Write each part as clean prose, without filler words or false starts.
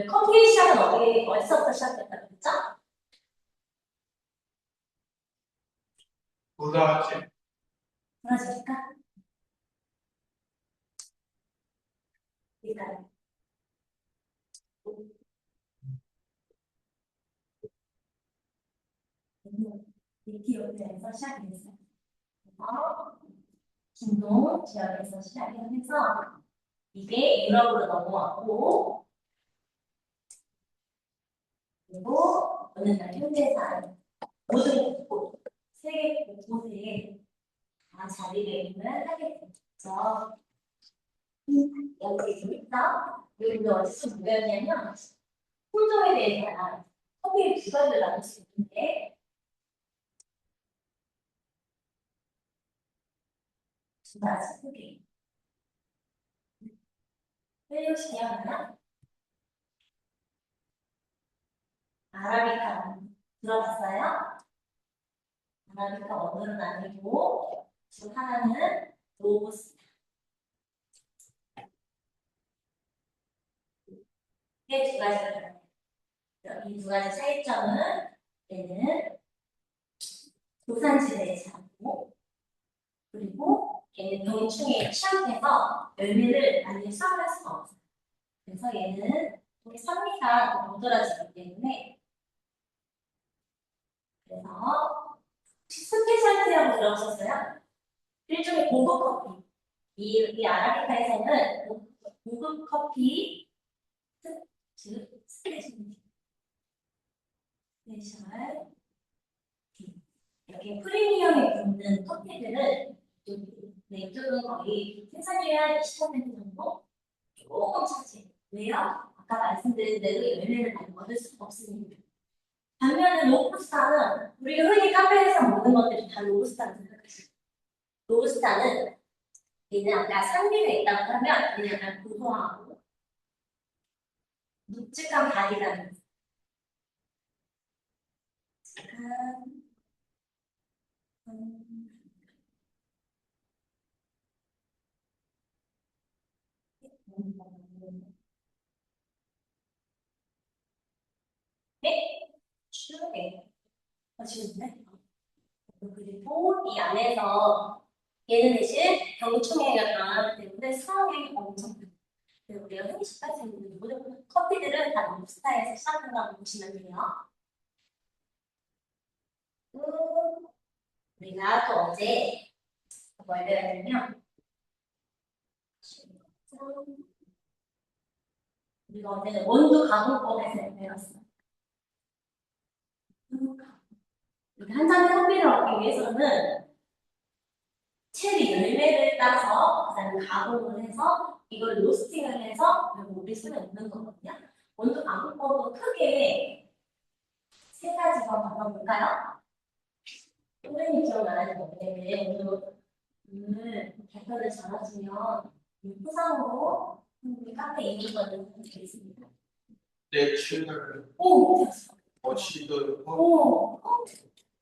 커피 시작은 어디서부터 시작했다고 했죠? 브라질. 브라질일까? 일단 이티오피아에서 시작했어요. 중동 지역에서 시작해서 이게 유럽으로 넘어왔고, 그리고 오늘날 현대사 모든 곳, 세계 곳곳에 다 자리를 하게 됐죠. 여기 재밌다. 여기도 어디서 보였냐면 품종에 대해서 커피의 두 가지를 나눌 수 있는데 두 가지 소개. 헬리오시아나 아라비카 들어봤어요? 아라비카 언어는 아니고 중 하나는 로부스타. 이게 두 가지가 들어요. 이 두 가지 차이점은 얘는 고산지대에 자고 그리고 얘는 병충해에 취약해서 열매를 많이 수확할 수가 없어요. 그래서 얘는 산미가 더 묻어나지기 때문에 그래서 스페셜티라고 들어보셨어요? 일종의 고급 커피. 이 아라비카에서는 고급 커피 즉 스페셜티. 이렇게 프리미엄에 붙는 커피들은 이쪽은 거의 생산율이 한 20% 정도 조금 차지. 왜요? 아까 말씀드린 대로 열매를 많이 얻을 수가 없으니까. 반면에 로부스타는 우리가 흔히 카페에서 먹는 것들이 다 로부스타라고 생각하시죠. 로부스타는 얘는 아까 산미가 있다고 하면 그냥 약간 고소하고 묵직한 바디감이 약간 네? 추해. 쉬운데? 그리고 이 안에서 얘는 대신 병충해가 강하기 때문에 수확량이 엄청 커요. 그리고 우리가 흔히 식까지 있는 모든 커피들은 다 로부스타에서 시작한다고 보시면 돼요. 우리가 또 어제 뭘 배웠냐면 우리가 어제는 원두 가공법에서 배웠어요. 한 잔의 커피를 얻기 위해서는 체리 열매를 따서 그다음에 가공을 해서 이걸 로스팅을 해서 우릴 수가 있는 거거든요. 원두 가공법은 크게 세 가지만 봐볼까요? 선생님 기억 나는 건데 오늘 발표를 잘하시면 포상으로 우리 카페 이용권을 드리겠습니다. 내추럴. 오, 됐어. 어치도. 오,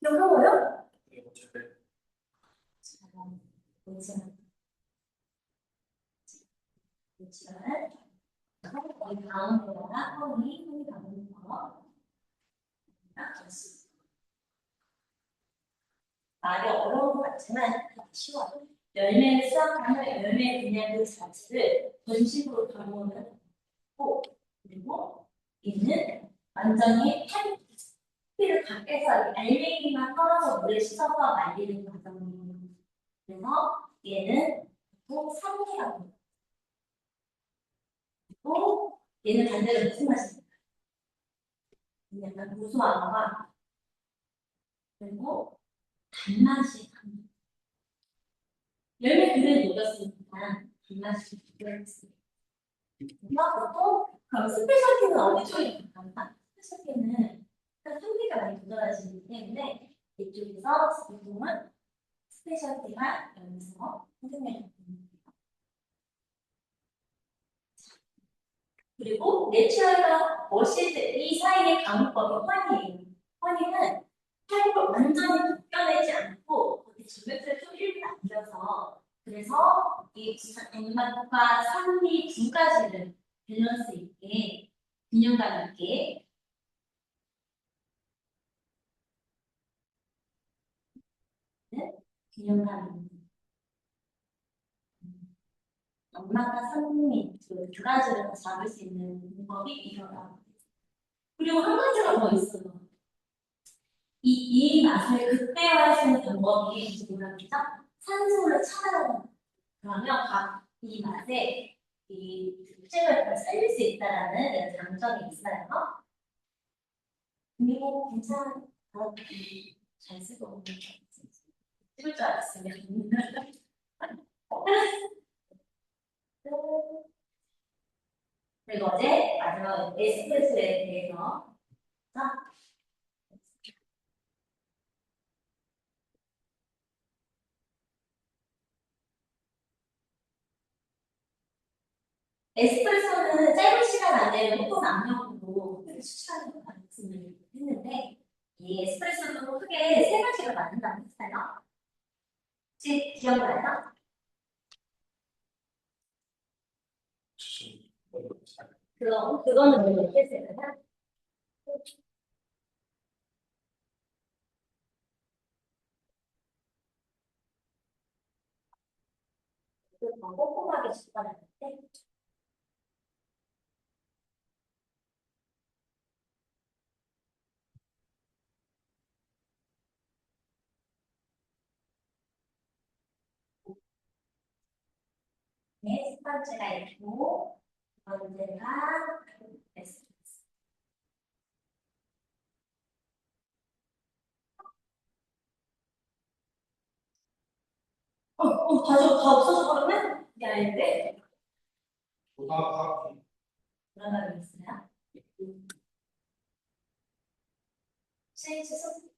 어려워요? 거기 다음 거나 허니 가는 거. 말이 어려운 것 같지만 쉬워요. 열매를 수확하면 열매 그냥 그 자체를 전식으로 가공을 하고 그리고 얘는 완전히 피를 밖에서 알맹이만 떨어져 물에 씻어서 말리는 과정이에요. 그래서 얘는 보통 산미라고 해요. 그리고 얘는 반대로 무슨 맛입니까? 약간 고소한 거가 그리고 단맛이 강해요. 열매 그대로 녹였으니까 단맛이 들어있습니다. 그래서 보통 그럼 스페셜티는 어디 쪽에 가까운가? 스페셜티는 산미가 많이 묻어나지기 때문에 이쪽에서 보통은 스페셜티가 여기서 선생님을 받는 거예요. 그리고 내추럴과 머시드 이 사이의 가공법이 허니예요. 허니는 혈액을 완전히 벗겨내지 않고 조맥을 좀 일부 남겨서 그래서 이 단맛과 산미 두 가지를 밸런스 있게 균형감 있게 균형감 있는 엄마가 선생님 두 가지를 다 잡을 수 있는 방법이 이거다. 그리고 한 가지가 더 있어요. 이 맛을 극대화할 수 있는 방법이 뭐라 그러죠? 산소를 차단하는 거. 그러면 이 맛에 이 특징을 살릴 수 있다라는 장점이 있어요. 그리고 괜찮아. 잘 쓰고 찍을 줄 알았으면. 그리고 어제 마지막 에스프레소에 대해서 에스프레소는 짧은 시간 안에 보통 남녀도 크게 추천하는 말씀을 했는데 이 에스프레소도 크게 세 가지를 만든다고 했어요. 혹시 기억나요? 그거는 뭐 했어요? 꼼꼼하게 집어넣는데 첫 번째가 있고 두 번째가 에스프레소. 다 없어져 버렸네? 이게 아닌데? 조사하기. 그런 말이 있어요? 취소?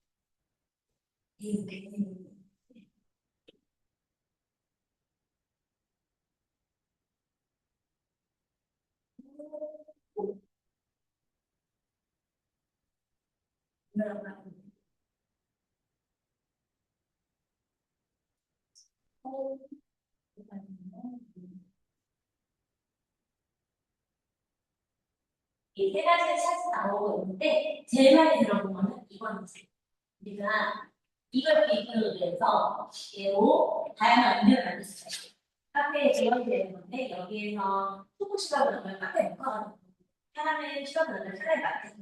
그런 말이 이 세 가지의 샷이 나오고 있는데 제일 많이 들어본 거는 이건지 우리가 이걸 비교를 해서 얘로 다양한 음료를 만들 수가 있어요. 카페에 제공이 되는 건데 여기에서 초코 시럽을 넣으면 카페에 녹아가지고 캐러멜 시럽을 넣으면 캐러멜 맛이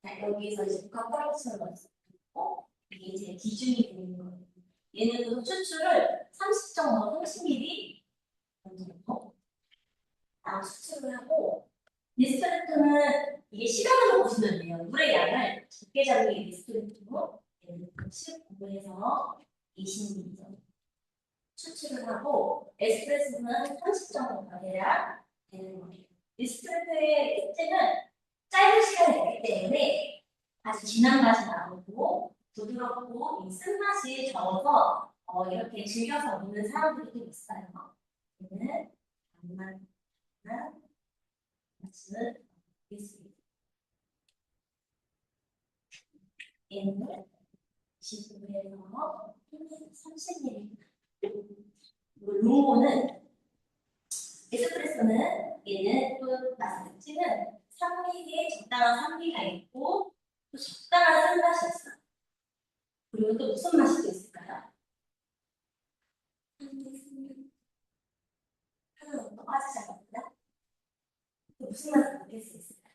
나 여기에서 이제 카카오처럼 넣을 수 있고 이게 이제 기준이 되는 거예요. 얘는 그 추출을 30.5ml 정도 수출을 하고 리스토랑트는 이게 시간으로 보시면 돼요. 물의 양을 적게 잡는 게 리스토랑트고 19분에서 20ml 정도 추출을 하고 에스프레소는 30.5가 돼야 되는 거예요. 리스토랑트의 특징은 짧은 시간이 있기 때문에 아주 진한 맛이 나오고 부드럽고 이 쓴맛이 적어서 이렇게 즐겨서 먹는 사람들이 좀 있어요. 얘는 단맛 맛을 있습니다. 얘는 20분에서 30ml. 롱고는 에스프레소는 얘는 또 맛의 특징은 산미에 적당한 산미가 있고 또 적당한 쓴맛이 있어요. 그리고 또 무슨 맛이 또 있을까요? 하나는 또 빠지지 않았구나. 또 무슨 맛을 느낄 수 있을까요?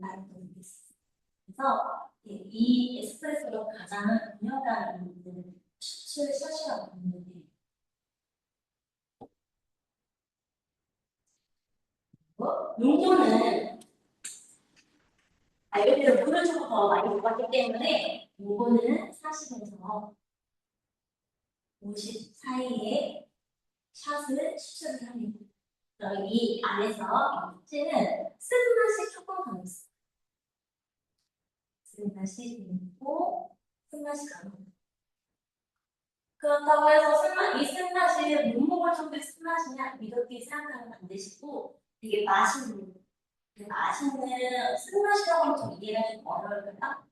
맛도 느낄 수 있어요. 그래서 이 에스프레소로 가장 유명한 추출 샷이라고 보는데 요거는 알게대로 물을 조금 더 많이 먹었기 때문에 요거는 40에서 50 사이에 샷을 추출을 합니다. 그럼 이 안에서 이제는 쓴맛이 조금 더 있어요. 쓴맛이 있고 쓴맛이 강합니다. 그렇다고 해서 이 쓴맛이 못 먹을 정도의 쓴맛이냐 이렇게 생각하면 안 되시고 되게 맛있는 쓴맛이라고 하면 좀 이해가 좀 어려울까요?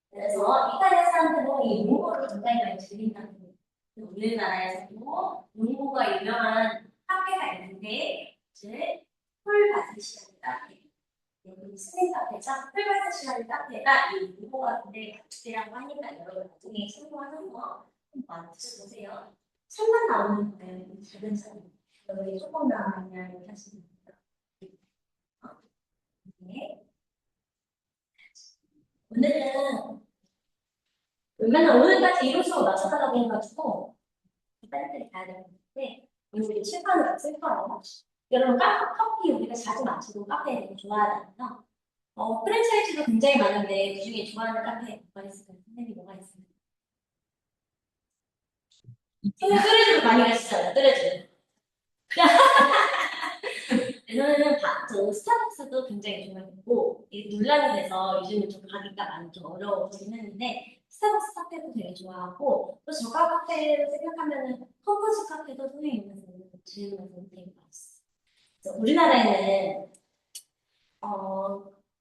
그래서 이탈리아 사람들은 이 롱고를 굉장히 많이 즐긴다고 해요. 우리나라에서도 롱고가 유명한 카페가 있는데 이제 풀 받으시는 카페. 여기 스낵 카페죠? 풀 받으시는 카페가 이 무호가 근데 가축이라고 하니까 여러분 나중에 참고하는 거 한번 드셔보세요. 참만 나오는 거예요. 이 작은 참. 여기 조금 나오면 이렇게 하시면 됩니다. 네. 오늘은 맨날 오늘까지 이루수로 맞춰달라고 해가지고 빨리 가야 되는데 오늘 칠판을 쓸 거예요. 여러분 커피 우리가 자주 마시고 카페 되게 좋아하잖아요. 프랜차이즈도 굉장히 많은데 그중에 좋아하는 카페 뭐가 있을까요? 선생님이 뭐가 있을까요? 뚜레쥬도 많이 가시잖아요. 뚜레쥬. 저는 저 스타벅스도 굉장히 좋아했고 이게 논란이 돼서 요즘은 좀 가기가 많이 좀 어려워지긴 했는데 스타벅스 카페도 되게 좋아하고 또 저가 카페를 생각하면은 컴포즈 카페도 선생님께서 지으면서 되게 맛있어요. 그래서 우리나라에는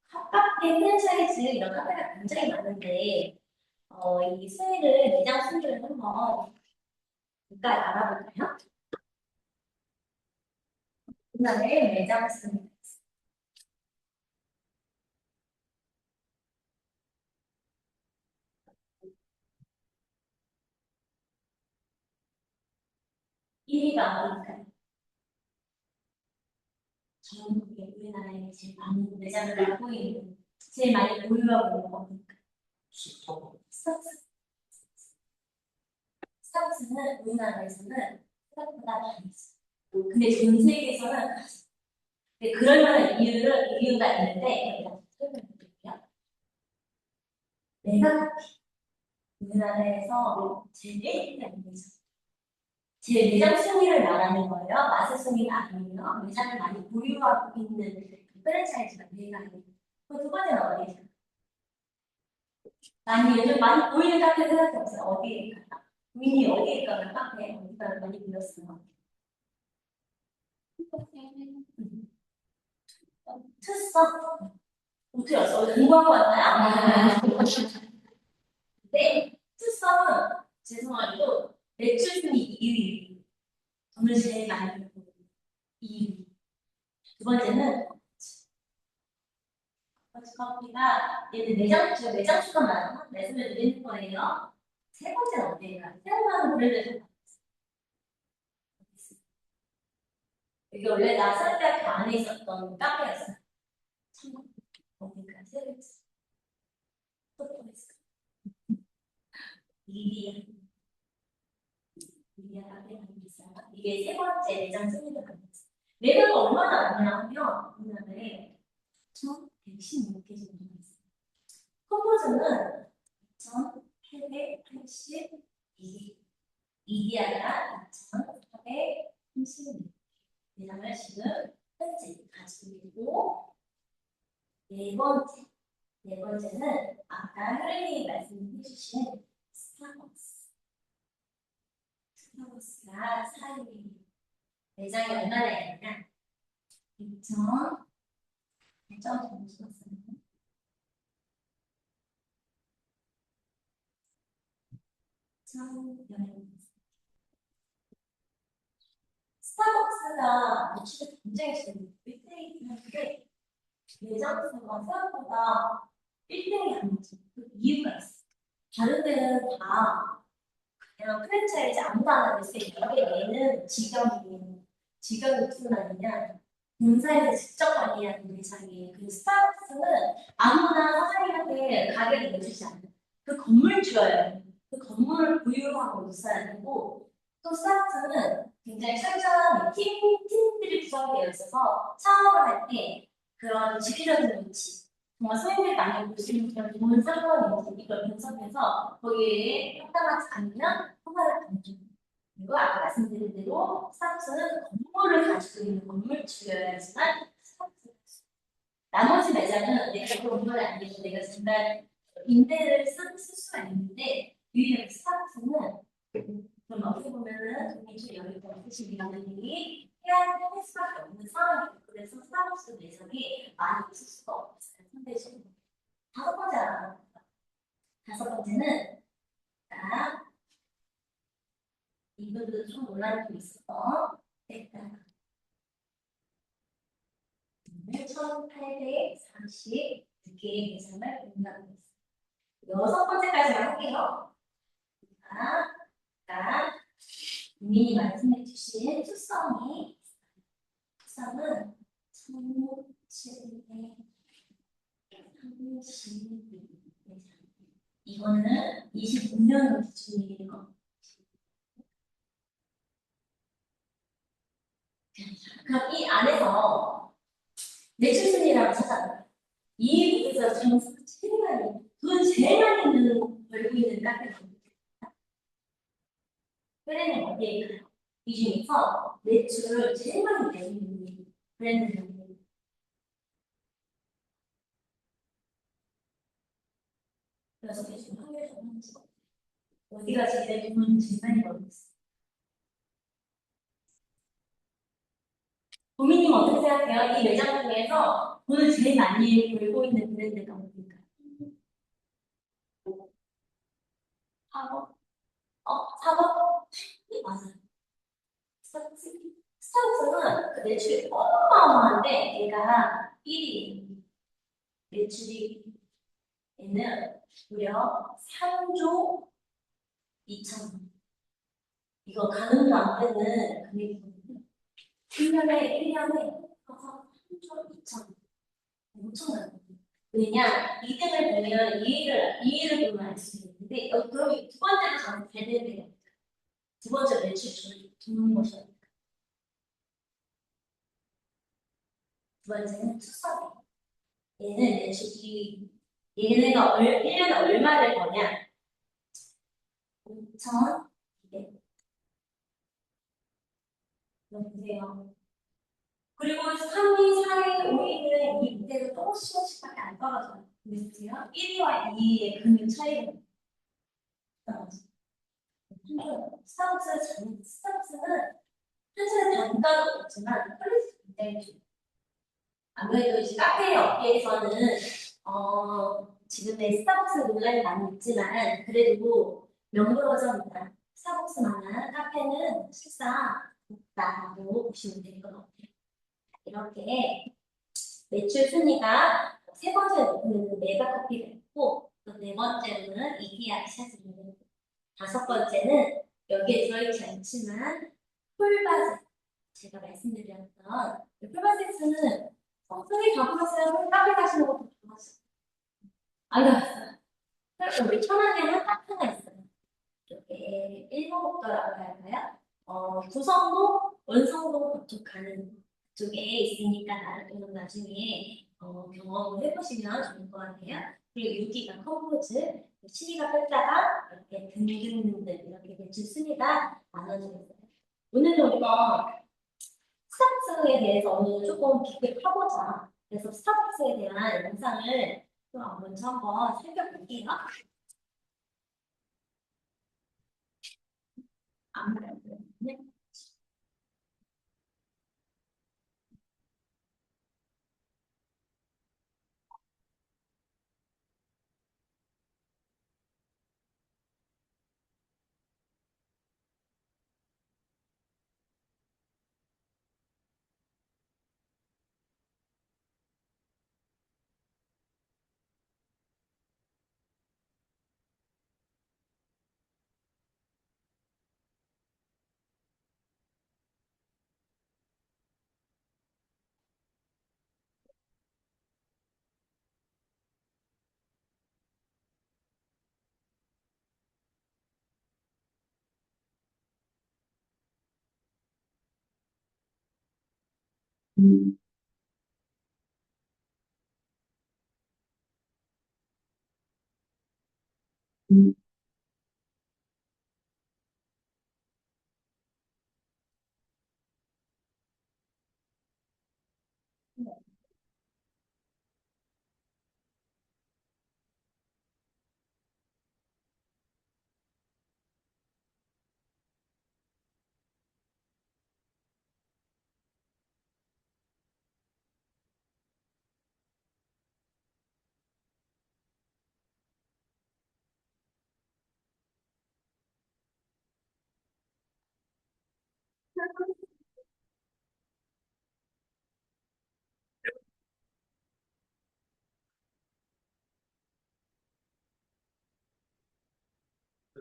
카페 프랜차이즈 이런 카페가 굉장히 많은데 이 순위를 매장 순위를 한번 잠깐 알아볼까요? 우리나라의 매장 순위 1위가 어딜까요? 전국에 우리나라에 제일 많은 매장을 갖고 있는 제일 많이 보유하고 있는 겁니까? 스타벅스. 스타벅스는 우리나라에서는 생각보다 많이 있어요. 근데 전 세계에서는 근데 그럴 만한 이유가 있는데 제가 설명해 드릴게요. 내가 우리나라에서 제일 1등이 아니죠. 제 매장 순위를 말하는 거예요. 맛의 순위가 아니에요. 매장을 많이 보유하고 있는 그 프랜차이즈가 내가 아니에요. 두 번째는 어디예요? 많이 요즘 많이 보이는 카페 생각해 보세요. 어디에 있을까? 민이 어디에 있거나 카페 어디가 많이 보였어요? 투썸 어떻게 알았어? 공부하고 왔나요? 네, 투썸은 죄송하게도 매출 순위 2위. 돈을 제일 많이 벌고 2위. 두 번째는 커피가 얘는 매장 수가 많아. 말씀을 드리는 거예요. 세 번째는 어디예요? 새로운 브랜드를 이게 원래 나 서울대학교 안에 있었던 카페였어. 참고 어딘가 세 번째 또 있어. 리비아 리비아 카페가 있어요. 이게 세 번째 매장 순위가 됩니다. 매장가 얼마나 많냐 하면 우리나라에 1,116개 정도가 있어요. 컴포즈는 2,882개, 리비아가 2,436개 매장을 지금 현재 가지고 있고 네 번째는 아까 혜린이 말씀해 주신 스타벅스가 4위 매장이 얼마나 있느냐 2천 점 점수 썼어요. 1,000여 스타벅스가 매출이 굉장히 지금 1등이긴 한데 매장 수가 생각보다 1등이 아니죠. 그 이유가 있어. 다른 데는 다 그냥 프랜차이즈 아무나 낼수 있는데 얘는 직영이 뿐 아니냐 본사에서 직접 관리하는 매장이에요. 그 스타벅스는 아무나 사장님한테 가게를 내주지 않아요. 그 건물주예요. 그 건물을 보유하고 있어야 되고 또 스타벅스는 굉장히 철저한 팀들이 구성되어 있어서 창업을 할 때 그런 지키려는 위치 정말 소액을 많이 볼 수 있는 그런 좋은 상권인지 이걸 분석해서 거기에 합당하지 않으면 허가를 받는 그리고 아까 말씀드린 대로 스타벅스는 건물을 가지고 있는 건물주여야지만 스타벅스 나머지 매장은 내가 건물이 아니고 내가 정말 임대를 쓸 수가 있는데 유일하게 스타벅스는 그럼 어떻게 보면은 동의주 여유가 없으신 분들이 해야 수밖에 없는 상황이에요. 그래서 스타벅스 매장이 많이 있을 수가 없어요. 상대적으로. 다섯 번째 알아볼게요. 다섯 번째는 자, 이분들도 좀 논란이 좀 있었던 일단 5,842개의 대상을 공유하고 있습니다. 여섯 번째까지만 할게요. 자, 국민이 말씀해 주신 투성은 성모칠의 30. 이거는 25년으로 기준이에요. 그럼 이 안에서 매출 순위라고 찾아봐요. 이 부분에서 점수가 제일 많이, 돈 제일 많이 벌고 있는 카페가 브랜드는 어디에 있나요? 이 중에서 매출을 제일 많이 내고 있는 브랜드는 그래서 매출 확률 정하는지 어디가 제일 돈을 제일 많이 벌고 있어요? 고민님 어떻게 생각해요? 이 매장 중에서 돈을 제일 많이 벌고 있는 브랜드가 어디일까요? 사업? 사업? 맞아요. 스타벅스. 스타벅스는 그 매출이 어마어마한데 얘가 1위 매출이 얘는 무려 3조 2천억. 이거 가늠도 안 되는 금액이거든요. 1년에 3조 2천억. 엄청나요. 왜냐, 2등을 보면 2위를 보면 알 수 있는데, 그럼 두 번째로 저는 잘 되는 데가 두 번째 매출 주는 것이요. 두 번째는 투썸. 얘는 매출이, 얘네가 1년에 얼마를 버냐? 5,200. 보세요. 그리고 3위, 4위, 5위는 이 밑에서 조금씩밖에 안 떨어져요. 근데 보세요. 1위와 2위의 금액 차이가 나죠. 스타벅스는 현재 단가도 높지만 퀄리티 굉장히 좋아요. 아무래도 이제 카페 업계에서는 지금의 스타벅스 논란이 많이 있지만 그래도 명불허전이다. 스타벅스만한 카페는 실상 없다고 보시면 될 것 같아요. 이렇게 매출 순위가 세 번째로는 메가커피가 있고 또 네 번째로는 이디야 샷이 있고 다섯 번째는 여기에 들어있지 않지만 폴바즈 제가 말씀드렸던 폴바제스는 성수기 가보셨어요? 카페 가시는 것도 좋아하시죠? 안 가봤어요. 우리 천안에 한 카페가 있어요. 이렇게 일목도라고 할까요? 구성도 원성도 그쪽 가는 쪽에 있으니까 나중에 경험을 해보시면 좋을 것 같아요. 그리고 6기가 컴포즈, 7기가 뺐다가 이렇게 등등등등 이렇게 매출 순위가 나눠지고 있어요. 오늘은 우리가 스타벅스에 대해서 오늘 조금 깊게 파보자. 그래서 스타벅스에 대한 영상을 또 먼저 한번 살펴볼게요. 아무래도. 네.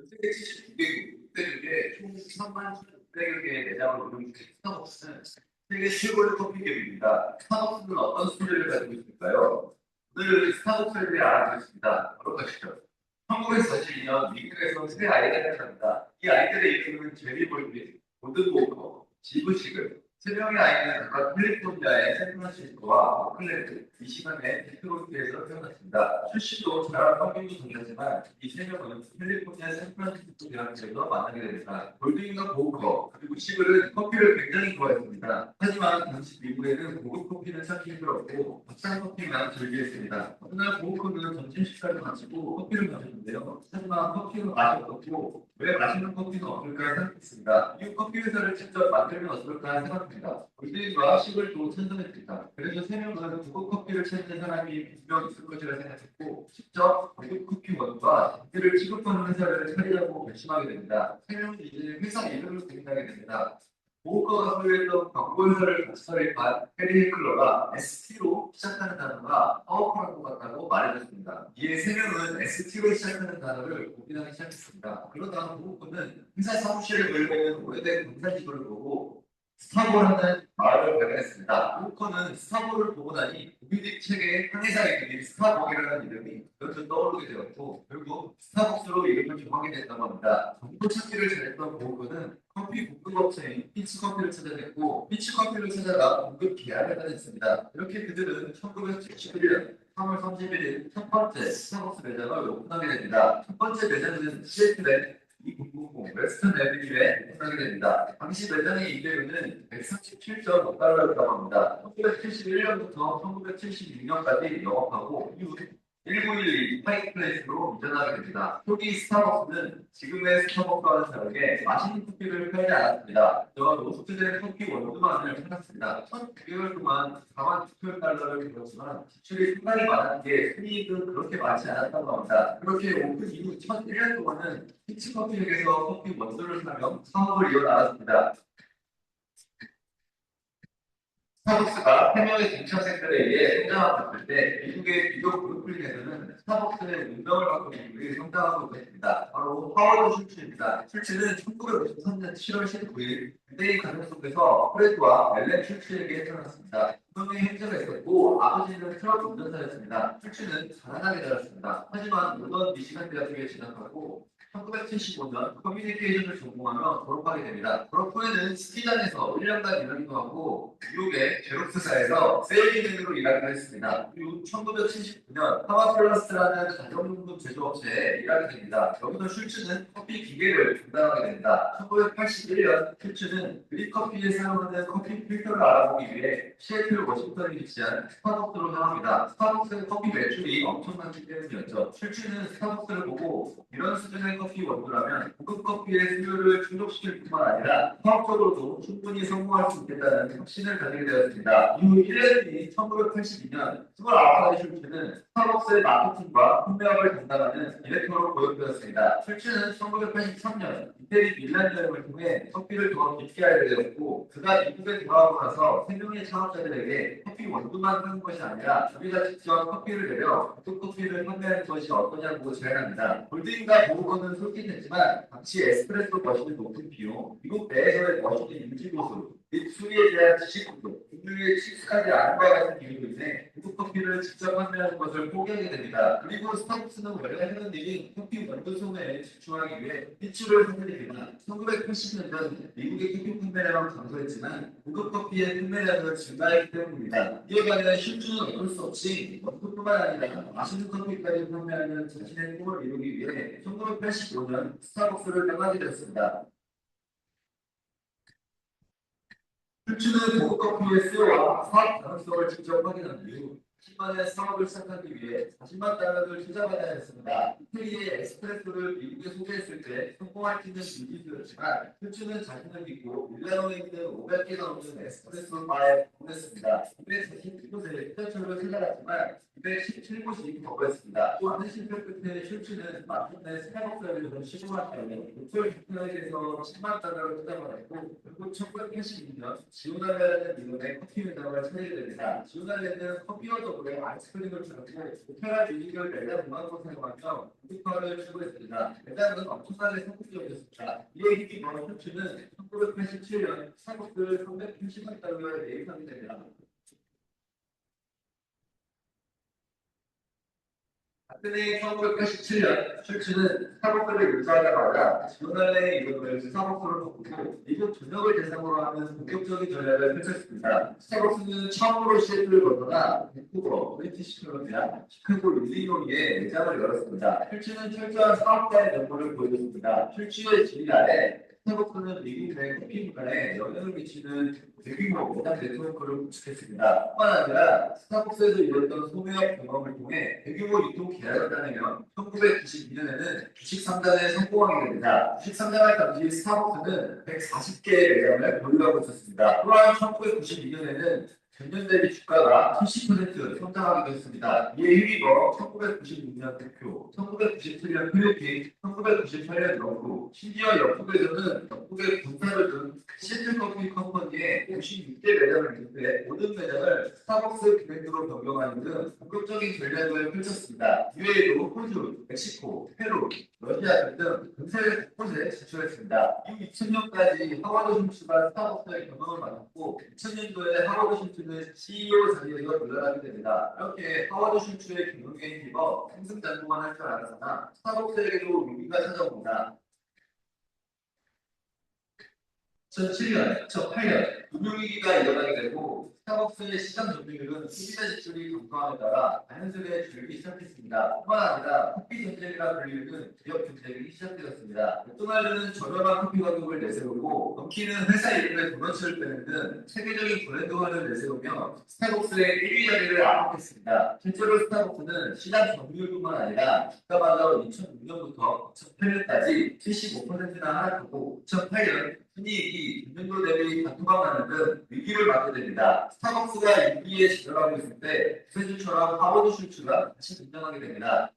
세계 79개국 중에 총 3만 1,600여 개의 매장을 운영 중인 스타벅스는 세계 최고의 커피 기업입니다. 스타벅스는 어떤 스토리를 가지고 있을까요? 오늘 스타벅스에 대해 알아보겠습니다. 바로 가시죠. 1942년 미국에서 세 아이가 태어납니다. 이 아이들의 이름은 제리 볼빈, 고든 보커, 지브 시글. 세 명의 아이는 각각 캘리포니아의 샌프란시스코와 오클랜드, 미시간의 디트로이트에서 태어났습니다. 출신도 자라 환경도 동일하지만 이 세 명은 캘리포니아 샌프란시스코 대학교에서 만나게 됩니다. 볼빈과 보커 그리고 시글은 커피를 굉장히 좋아했습니다. 하지만 당시 미국에는 고급 커피는 찾기 힘들었고 박상 커피만 즐기했습니다. 어느 날 보커는 점심 식사를 마치고 커피를 마셨는데요. 하지만 커피는 맛이 없었고 왜 맛있는 커피는 없을까 생각했습니다. 이 커피 회사를 직접 만들면 어떨까 생각합니다. 볼빈과 시글도 찬성했습니다. 그래서 세 명은 고급 커피를 찾는 사람이 분명 있을 것이라 생각했고 직접 고급 커피 원과 그들을 취급하는 회사를 차리려고 결심하게 됩니다. 세 명은 이제 회사 이름을 고민하게 됩니다. 보호과가 소유했던 광고회사를 같이 설립한 해리 헤클러가 ST로 시작하는 단어가 파워풀한 것 같다고 말해줬습니다. 이에 세 명은 ST로 시작하는 단어를 고민하기 시작했습니다. 그러다 보호과는 회사 사무실에 걸려있는 오래된 공사지구를 보고 스타볼하는 마을을 발견했습니다. 보호과는 스타볼을 보고 나니 우비딕 책의 한 회사 이름이 스타벅이라는 이름이 먼저 떠오르게 되었고 결국 스타벅스로 이름을 정하게 됐다고 합니다. 정보 찾기를 잘했던 보호과는 커피 공급업체인 피치커피를 찾아냈고 피치커피를 찾아가 공급 계약을 하였습니다. 이렇게 그들은 1971년 3월 31일 첫 번째 스타벅스 매장을 오픈하게 됩니다. 첫 번째 매장은 시애틀의 2000 웨스턴 애비뉴에 오픈하게 됩니다. 당시 매장의 임대료는 137.5달러였다고 합니다. 1971년부터 1976년까지 영업하고 이후 1912 파이크플레이스로 이전하게 됩니다. 초기 스타벅스는 지금의 스타벅스와는 다르게 맛있는 커피를 팔지 않았습니다. 저 로스트된 커피 원두만을 팔았습니다. 첫 9개월 동안 46,000달러를 벌었지만 지출이 상당히 많은 게 수익은 그렇게 많지 않았다고 합니다. 그렇게 오픈 이후 첫 1년 동안은 피치커피에게서 커피 원두를 사며 사업을 이어나갔습니다. 스타벅스가 3명의 중학생들에 의해 성장하고 있을 때 미국의 비교 브루클린에서는 스타벅스의 운명을 바꾼 인물이 성장하고 있습니다. 바로 하워드 슐츠입니다. 슐츠는 1953년 7월 19일 그때의 가정 속에서 프레드와 앨런 슐츠에게 태어났습니다. 부모님이 형제가 있었고 아버지는 트럭 운전사였습니다. 슐츠는 가난하게 자랐습니다. 하지만 로던 미시간 대학교에 진학하고 1975년 커뮤니케이션을 전공하며 졸업하게 됩니다. 졸업 후에는 스키장에서 1년간 일하기도 하고 뉴욕의 제록스사에서 세일링으로 일하기도 했습니다. 그리고 1979년 하와플러스라는 가정용품 제조업체에 일하게 됩니다. 여기서 슐츠는 커피 기계를 담당하게 됩니다. 1981년 슐츠는 드립커피에 사용하는 커피 필터를 알아보기 위해 시애틀 워싱턴에 위치한 스타벅스로 향합니다. 스타벅스의 커피 매출이 엄청나기 때문이었죠. 슐츠는 스타벅스를 보고 이런 수준의 커피 원두라면 고급 커피의 수요를 충족시킬 뿐만 아니라 사업적으로도 충분히 성공할 수 있겠다는 확신을 가지게 되었습니다. 이후 1년 뒤 1982년 29살의 슐츠는 스타벅스의 마케팅과 판매업을 담당하는 디렉터로 고용되었습니다. 슐츠는 1983년 이태리 밀란 여행을 통해 커피를 더 깊게 알게 되었고 그가 미국에 돌아오고 나서 3명의 창업자들에게 커피 원두만 사는 것이 아니라 우리가 직접 커피를 내려 고급 커피를 판매하는 것이 어떠냐고 제안합니다. 볼딩과 보호건은 솔깃했지만 당시 에스프레소 머신의 높은 비용, 미국 내에서의 머신의 인지 보수, 및 수리에 대한 지식 부족, 인류에 익숙하지 않은 것 같은 이유로 인해 고급 커피를 직접 판매하는 것을 포기하게 됩니다. 그리고 스타벅스는 원래 하는 일이 커피 원두 소매에 집중하기 위해 피치를 사들입니다. 1980년대 미국의 커피 판매량은 감소했지만 고급 커피의 판매량은 증가했기 때문입니다. 이에 반해 슐츠는 어쩔 수 없이 원두뿐만 아니라 맛있는 커피까지 판매하는 자신의 꿈을 이루기 위해 1985년 스타벅스를 떠나게 되었습니다. 슐츠는 고급 커피의 수요와 사업 가능성을 직접 확인한 이후 자신만의 사업을 시작하기 위해 40만 달러를 투자받아야 했습니다. 이태리의 에스프레소를 미국에 소개했을 때 성공할지는 미지수였지만 슐츠는 자신을 믿고 밀라노에 있는 500개 넘는 에스프레소 바에 보냈습니다. 이에 자신 이곳에 휴대전화를 찾아갔지만 217곳이 거부했습니다. 또 하는 실패 끝에 실추는 마침내 스타벅스를 시도한 때문에 목표를 달성하기 위해서 10만 달러를 투자를 했고 결국 1982년 지오날레라는 이름의 커피 매장을 차리게 됩니다. 지오날레는 커피와 더불어 아이스크림을 팔았고 오페라 뮤직을 매장 문화로 사용하며 뮤지컬을 추구했습니다. 매장은 엄청나게 성공적이었습니다. 이에 힘입어 실추는 1987년 스타벅스를 380만 달러에 매입하게 됩니다. 같은 해 1987년 출치는 스타벅스를 유지하자마자 지오날레의 이름을 스타벅스로 바꾸고 미국 전역을 대상으로 하는 본격적인 전략을 펼쳤습니다. 스타벅스는 처음으로 시애틀을 건너나 밴쿠버, 브리티시 콜롬비아, 시카고, 일리노이에 매장을 열었습니다. 출치는 철저한 사업가의 면모를 보여줬습니다. 출치의 지휘 아래 스타벅스는 미국 내 커피 문화에 영향을 미치는 대규모 매장 네트워크를 구축했습니다. 뿐만 아니라 스타벅스에서 이뤘던 소매업 경험을 통해 대규모 유통 계약을 따내며 1992년에는 주식 상장에 성공하게 됩니다. 주식 상장할 당시 스타벅스는 140개의 매장을 보유하고 있었습니다. 또한 1992년에는 전년 대비 주가가 70% 성장하기도 했습니다. 이에 힘입어 1996년 대표, 1997년 필리핀, 1998년 영국, 심지어 영국에서는 영국의 군사를 둔 시애틀 커피 컴퍼니의 56대 매장을 인수해 모든 매장을 스타벅스 브랜드로 변경하는 등 본격적인 전략을 펼쳤습니다. 이외에도 호주, 멕시코, 페루, 러시아 등 세계 곳곳에 진출했습니다. 이후 2000년까지 하워드 슐츠가 스타벅스의 경험을 맡았고 2000년도에 하워드 슐츠는 CEO 자리에서 물러나게 됩니다. 이렇게 하워드 슐츠의 경영에 힘입어 승승장구만 할 줄 알았으나 스타벅스에게도 위기가 찾아옵니다. 2007년, 2008년 금융위기가 일어나게 되고 스타벅스의 시장 점유율은 소비자 지출이 감소함에 따라 자연스레 줄기 시작했습니다. 뿐만 아니라 커피 전쟁이라 불리는 기업 경쟁이 시작되었습니다. 맥도날드는 저렴한 커피 가격을 내세우고 던킨은 회사 이름에 도너츠를 빼는 등 세계적인 브랜드화를 내세우며 스타벅스의 1위 자리를 압박했습니다. 실제로 스타벅스는 시장 점유율뿐만 아니라 주가마저 2006년부터 2008년까지 75%나 하락하고 2008년 순이익이 전년도 대비 반토막 나는 등 위기를 맞게 됩니다. 스타벅스가 위기에 직면하고 있을 때 구세주처럼 하버드 슐츠가 다시 등장하게 됩니다.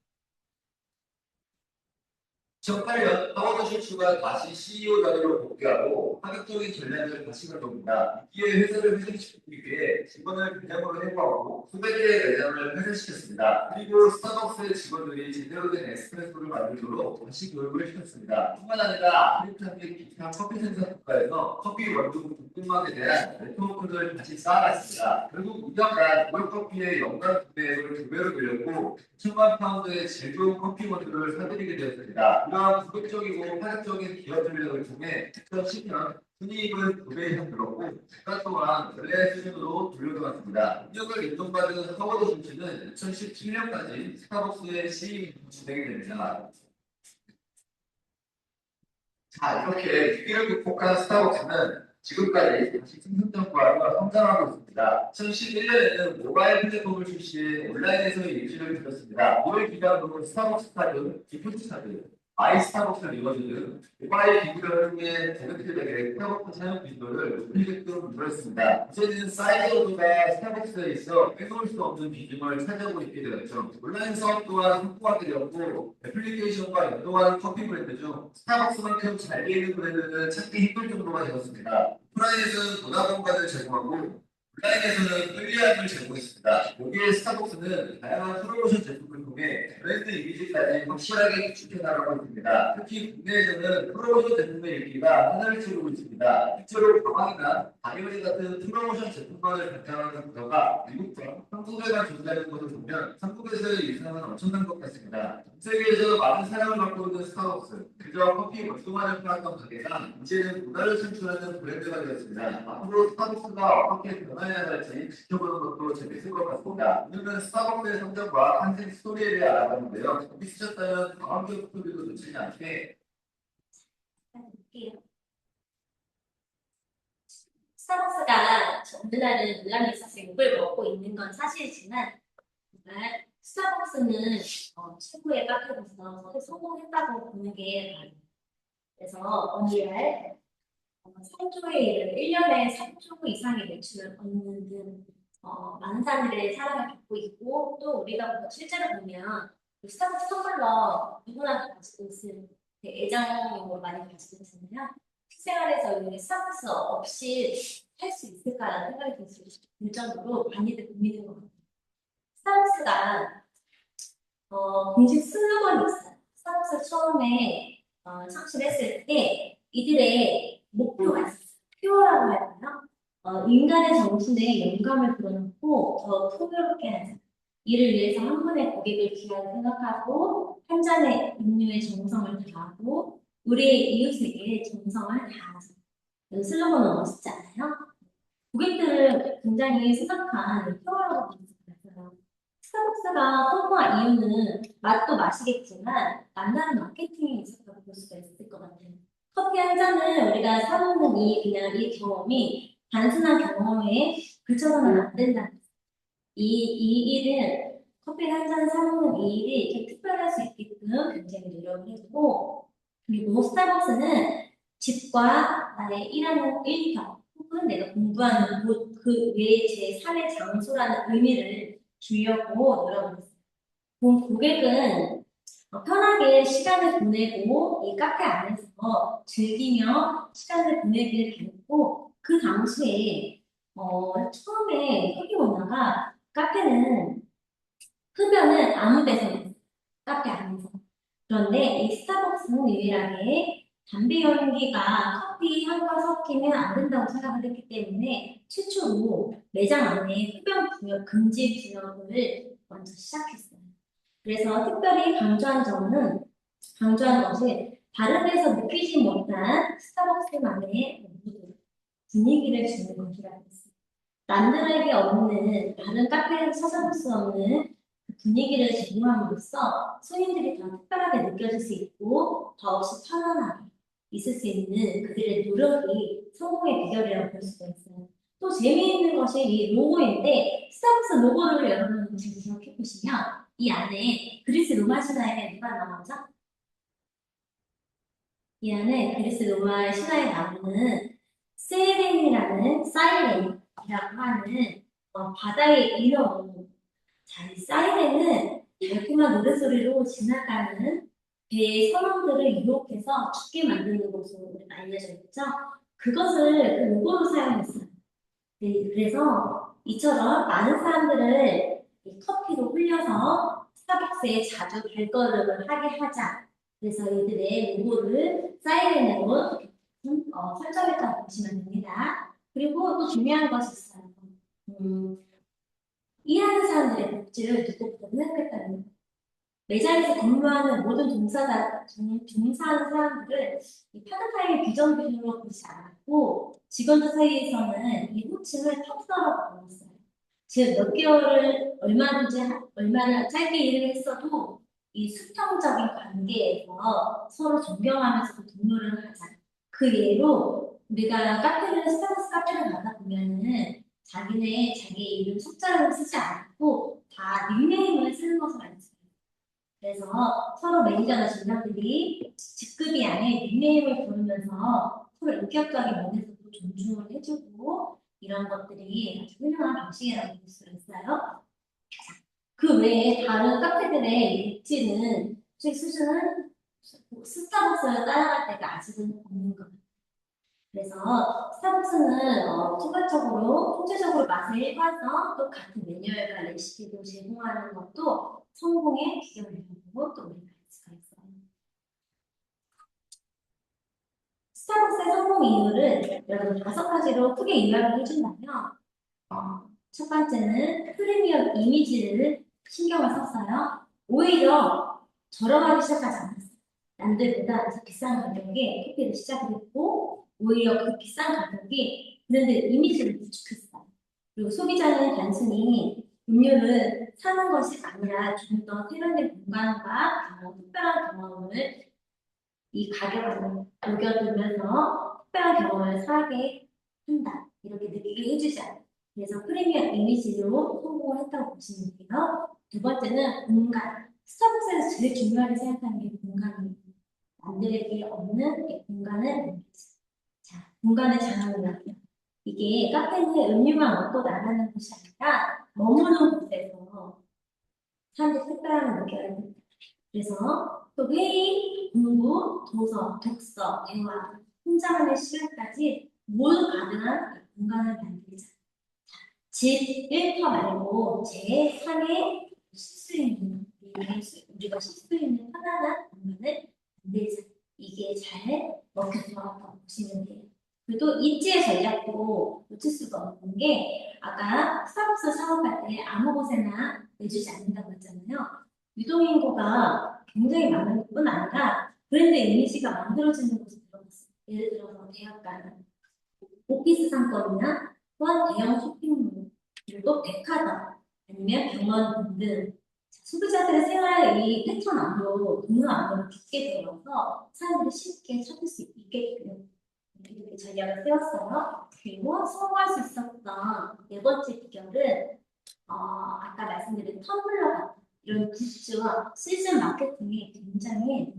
2008년 하워드 슐츠가 다시 CEO 자리로 복귀하고 파격적인 전략을 다시 가져옵니다. 이에 회사를 회생시키기 위해 직원을 배정으로 해고하고 수백 개의 매장을 폐쇄시켰습니다. 그리고 스타벅스의 직원들이 제대로 된 에스프레소를 만들도록 다시 교육을 시켰습니다. 뿐만 아니라 아메리카 및 기타 커피 생산 국가에서 커피 원두 공급망에 대한 네트워크를 다시 쌓아놨습니다. 결국 2년간 월커피의 연간 구매액을 2배로 늘렸고 2천만 파운드의 제일 좋은 커피 원두를 사들이게 되었습니다. 이러한 국격적이고 파격적인 기업 전략을 통해 2010년 순이익은 2배 이상 늘었고 주가 또한 원래 수준으로 돌려놓았습니다. 인정을 인정받은 하워드 슐츠는 2017년까지 스타벅스의 CEO로 진행이 됩니다. 자, 이렇게 위기를 극복한 스타벅스는 지금까지 다시 승승장구하며 성장하고 있습니다. 2011년에는 모바일 플랫폼을 출시해 온라인에서의 일지를 들었습니다. 이를 기반으로 스타벅스 카드, 기프트 카드, 마이 스타벅스 리워드 등 모바일 기구를 통해 자격들에게 스타벅스 사용 빈도를 높이게끔 만들었습니다. 이제는 사이드 오브가 스타벅스에 있어 빼놓을 수 없는 비중을 차지하고 있게 되었죠. 온라인 사업 또한 확보하게 되었고 애플리케이션과 연동하는 커피 브랜드 중 스타벅스만큼 잘 되는 브랜드는 찾기 힘들 정도가 되었습니다. 오프라인에서는 문화공간을 제공하고 온라인에서는 편리함을 제공했습니다. 여기에 스타벅스는 다양한 프로모션 제품을 통해 브랜드 이미지까지 확실하게 구축해 나가고 있습니다. 특히 국내에서는 프로모션 제품의 인기가 하늘을 찌르고 있습니다. 실제로 가방이나 다이어리 같은 프로모션 제품만을 바탕하는 구조가 미국과 한국에만 존재하는 것을 보면 한국에서의 일상은 엄청난 것 같습니다. 전 세계에서 많은 사랑을 받고 있는 스타벅스, 그저 커피 원두만을 팔았던 가게가 이제는 문화를 창출하는 브랜드가 되었습니다. 앞으로 스타벅스가 어떻게 변화해 나갈지 지켜보는 것도 재밌을 것 같습니다. 오늘은 스타벅스의 성장과 탄생 스토리에 대해 알아봤는데요. 재밌으셨다면 다음 기업 스토리도 놓치지 않게 볼게요. 스타벅스가 오늘날은 물란일사스의 욕을 먹고 있는 건 사실이지만 정말 스타벅스는 최고의 카페로서 성공했다고 보는 게 맞아요. 그래서 오늘날 3조에 이른 1년에 3조 이상의 매출을 얻는 등 많은 사람들의 사랑을 받고 있고 또 우리가 뭐 실제로 보면 그 스타벅스 텀블러 누구나 다 가지고 있는 애장용으로 많이 가지고 있잖아요. 실생활에서 이 스타벅스 없이 할 수 있을까라는 생각이 들 정도로 많이들 고민인 것 같아요. 스타벅스가 공식 슬로건이 있어요. 스타벅스 처음에 창출했을 때 이들의 목표가 있었어요. 표어라고 해야 되나? 인간의 정신에 영감을 불어넣고 더 풍요롭게 하자. 이를 위해서 한 분의 고객을 귀하게 생각하고 한 잔의 음료에 정성을 다하고 우리의 이웃에게 정성을 다하자. 이 슬로건은 멋있지 않아요? 고객들을 굉장히 생각한 표어라고 볼 수 있어요. 스타벅스가 성공한 이유는 맛도 맛이겠지만 남다른 마케팅이 있었다고 볼 수가 있을 것 같아요. 커피 한 잔을 우리가 사 먹는 이 경험이 단순한 경험에 그쳐서는 안 된다. 이 일은 커피 한 잔 사 먹는 이 일이 이렇게 특별할 수 있게끔 굉장히 노력을 했고 그리고 스타벅스는 집과 나의 일하는 일터 혹은 내가 공부하는 곳 그 외에 제 삶의 장소라는 의미를 주려고 노력을 했어요. 고객은 편하게 시간을 보내고 이 카페 안에서 즐기며 시간을 보내기를 바랬고 그 당시에 처음에 커피 문화가 카페는 흡연은 아무 데서나 했어요. 카페 안에서. 그런데 이 스타벅스는 유일하게 담배 연기가 커피 향과 섞이면 안 된다고 생각을 했기 때문에 최초로 매장 안에 흡연 구역 금지 구역을 먼저 시작했어요. 그래서 특별히 강조한 것이 다른 데서 느끼지 못한 스타벅스만의 분위기를 주는 것이라고 했어요. 남들에게 없는 다른 카페에서 찾아볼 수 없는 그 분위기를 제공함으로써 손님들이 더 특별하게 느껴질 수 있고 더없이 편안하게 있을 수 있는 그들의 노력이 성공의 비결이라고 볼 수가 있어요. 또 재미있는 것이 이 로고인데 스타벅스 로고를 여러분 지금 기억해 보시면 이 안에 그리스 로마 신화에 누가 나오죠? 이 안에 그리스 로마 신화에 나오는 사이렌이라고 하는 바다의 인어로 자, 이 사이렌은 달콤한 노래소리로 지나가는 배의 선원들을 유혹해서 죽게 만드는 것으로 알려져 있죠. 그것을 그 로고로 사용했어요. 네, 그래서 이처럼 많은 사람들을 이 커피로 흘려서 스타벅스에 자주 발걸음을 하게 하자. 그래서 이들의 로고를 사이렌으로 설정했다고 보시면 됩니다. 그리고 또 중요한 것이 있어요. 일하는 사람들의 복지를 누구보다 생각했다는 거예요. 매장에서 근무하는 모든 종사하는 사람들을 이 파트타임 비정규직으로 보지 않았고 직원들 사이에서는 이 호칭을 턱서라고 불렀어요. 즉 몇 개월을 얼마나 짧게 일을 했어도 이 수평적인 관계에서 서로 존경하면서 동료를 하자. 그 예로 우리가 스타벅스 카페를 가다 보면은 자기 이름 숫자를 쓰지 않고 다 닉네임을 쓰는 것을 알죠. 그래서 서로 매니저나 직원들이 직급이 아닌 닉네임을 부르면서 서로 인격적인 면에서도 존중을 해주고 이런 것들이 아주 훌륭한 방식이라고 볼 수 있어요. 그 외에 다른 카페들의 입지는 수준은 스타벅스를 따라갈 때가 아직은 없는 것 같아요. 그래서 스타벅스는 총체적으로 맛을 일관성 또 같은 매뉴얼과 레시피도 제공하는 것도 성공의 비결이라고 또 우리가 알 수가 있어요. 스타벅스의 성공 이유를 여러분 5가지로 크게 요약을 해준다면 첫 번째는 프리미엄 이미지를 신경을 썼어요. 오히려 저렴하게 시작하지 않았어요. 남들보다 더 비싼 가격에 커피를 시작했고 오히려 그 비싼 가격이 브랜드 이미지를 구축했어요. 그리고 소비자는 단순히 음료를 사는 것이 아니라 좀 더 세련된 공간과 특별한 경험을 이 가격 안에 녹여두면서 특별한 경험을 사게 한다. 이렇게 느끼게 해주지 않아요. 그래서 프리미엄 이미지로 성공을 했다고 보시면 돼요. 두 번째는 공간. 스타벅스에서 제일 중요하게 생각하는 게 공간입니다. 남들에게 없는 이 공간을 만들자. 자, 공간의 장악을 하고요. 이게 카페는 음료만 먹고 나가는 곳이 아니라 머무는 곳에서 사람들이 특별함을 느껴야 됩니다. 그래서 또 회의, 공부, 도서, 독서, 대화, 혼자만의 시간까지 모두 가능한 공간을 만들자. 집 1터 말고 제3의 쉴수 있는, 우리가 쉴 수 있는 편안한 공간을 만들자. 이게 잘 먹혀서 보시면 돼요. 그리고 입지의 전략도 놓칠 수가 없는 게 아까 스타벅스 사업할 때 아무 곳에나 내주지 않는다고 했잖아요. 유동인구가 굉장히 많은 것뿐 아니라 브랜드 이미지가 만들어지는 곳에 들어갔어요. 예를 들어서 대학가는 오피스 상권이나 또한 대형 쇼핑몰, 그리고 백화점, 아니면 병원 등등 소비자들의 생활의 패턴 안으로, 동료 안으로 깊게 들어가서 사람들이 쉽게 찾을 수 있게끔 이렇게 전략을 세웠어요. 그리고 성공할 수 있었던 네 번째 비결은 아까 말씀드린 텀블러 같은 이런 굿즈와 시즌 마케팅이 굉장히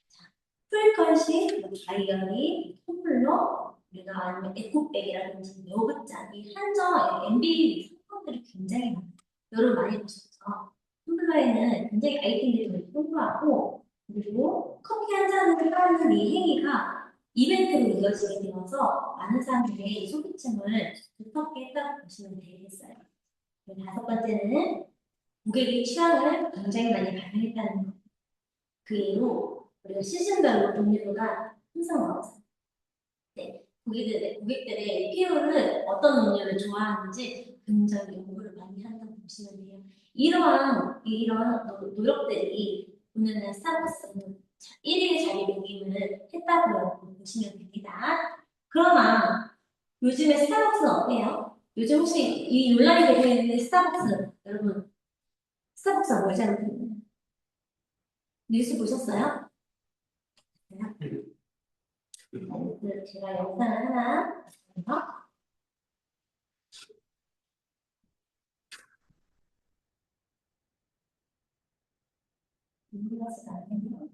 자, 풀컨식, 다이어리, 텀블러, 우리가 아니면 에코백이라든지 여깄자, 이 한정 MB 상품들이 굉장히 많아요. 여러분 많이 보셨죠? 텀블러에는 굉장히 아이템들이 많이 풍부하고 그리고 커피 한 잔을 하는 이 행위가 이벤트로 이어지게 되어서 많은 사람들이 소비층을 두텁게 했다고 보시면 되겠어요. 다섯 번째는 고객의 취향을 굉장히 많이 반영했다는 것. 그 이후 우리가 시즌별로 음료가 항상 나왔어요. 네, 고객들의 피부를 어떤 음료를 좋아하는지 굉장히 연구를 많이 한다고 보시면 돼요. 이런 노력들이 오늘은 스타벅스는 1위의 자리매김을 했다고 보시면 됩니다. 그러나 요즘에 스타벅스는 어때요? 요즘 혹시 이 논란이 되고 있는 스타벅스 여러분 스타벅스가 뭘 잘못했나요? 뉴스 보셨어요? 네, 제가 영상을 하나 인플루언서가 아니에요.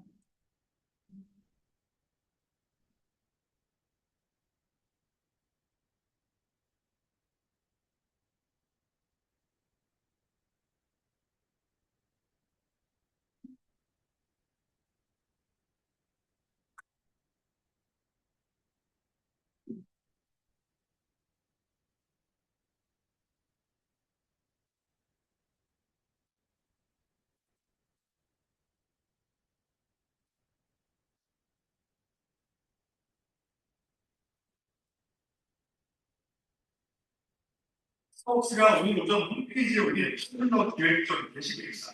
스타벅스가 오늘 오전 홈페이지에 올린 텀블러 기획전 게시글입니다.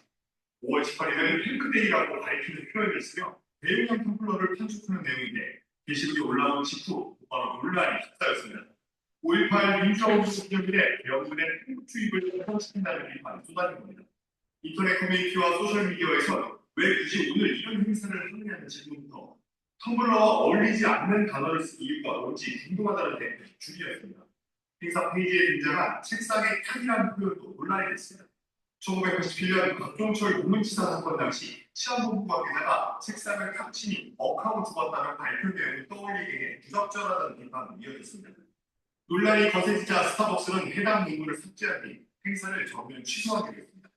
5월 18일에는 핑크데이라고 밝히는 표현이 있으며 대용량 텀블러를 판촉하는 내용인데 게시글이 올라온 직후 바로 논란이 휩싸였습니다. 5.18 민주화운동 기념일에 대형군의 핑크 투입을 허용시킨다는 비판이 쏟아진 겁니다. 인터넷 커뮤니티와 소셜미디어에서 왜 굳이 오늘 이런 행사를 하느냐는 질문부터 텀블러와 어울리지 않는 단어를 쓴 이유가 뭔지 궁금하다는 댓글이 줄이었습니다. 행사 페이지에 등장한 책상의 탁이라는 표현도 논란이 됐습니다. 1997년 박종철 노무치사 사건 당시 치안본부 관계자가 책상을 탁 치니 억하고 죽었다는 발표 내용을 떠올리게 해 부적절하다는 비판이 이어졌습니다. 논란이 거세지자 스타벅스는 해당 문구를 삭제한 뒤 행사를 전면 취소하기로 했습니다.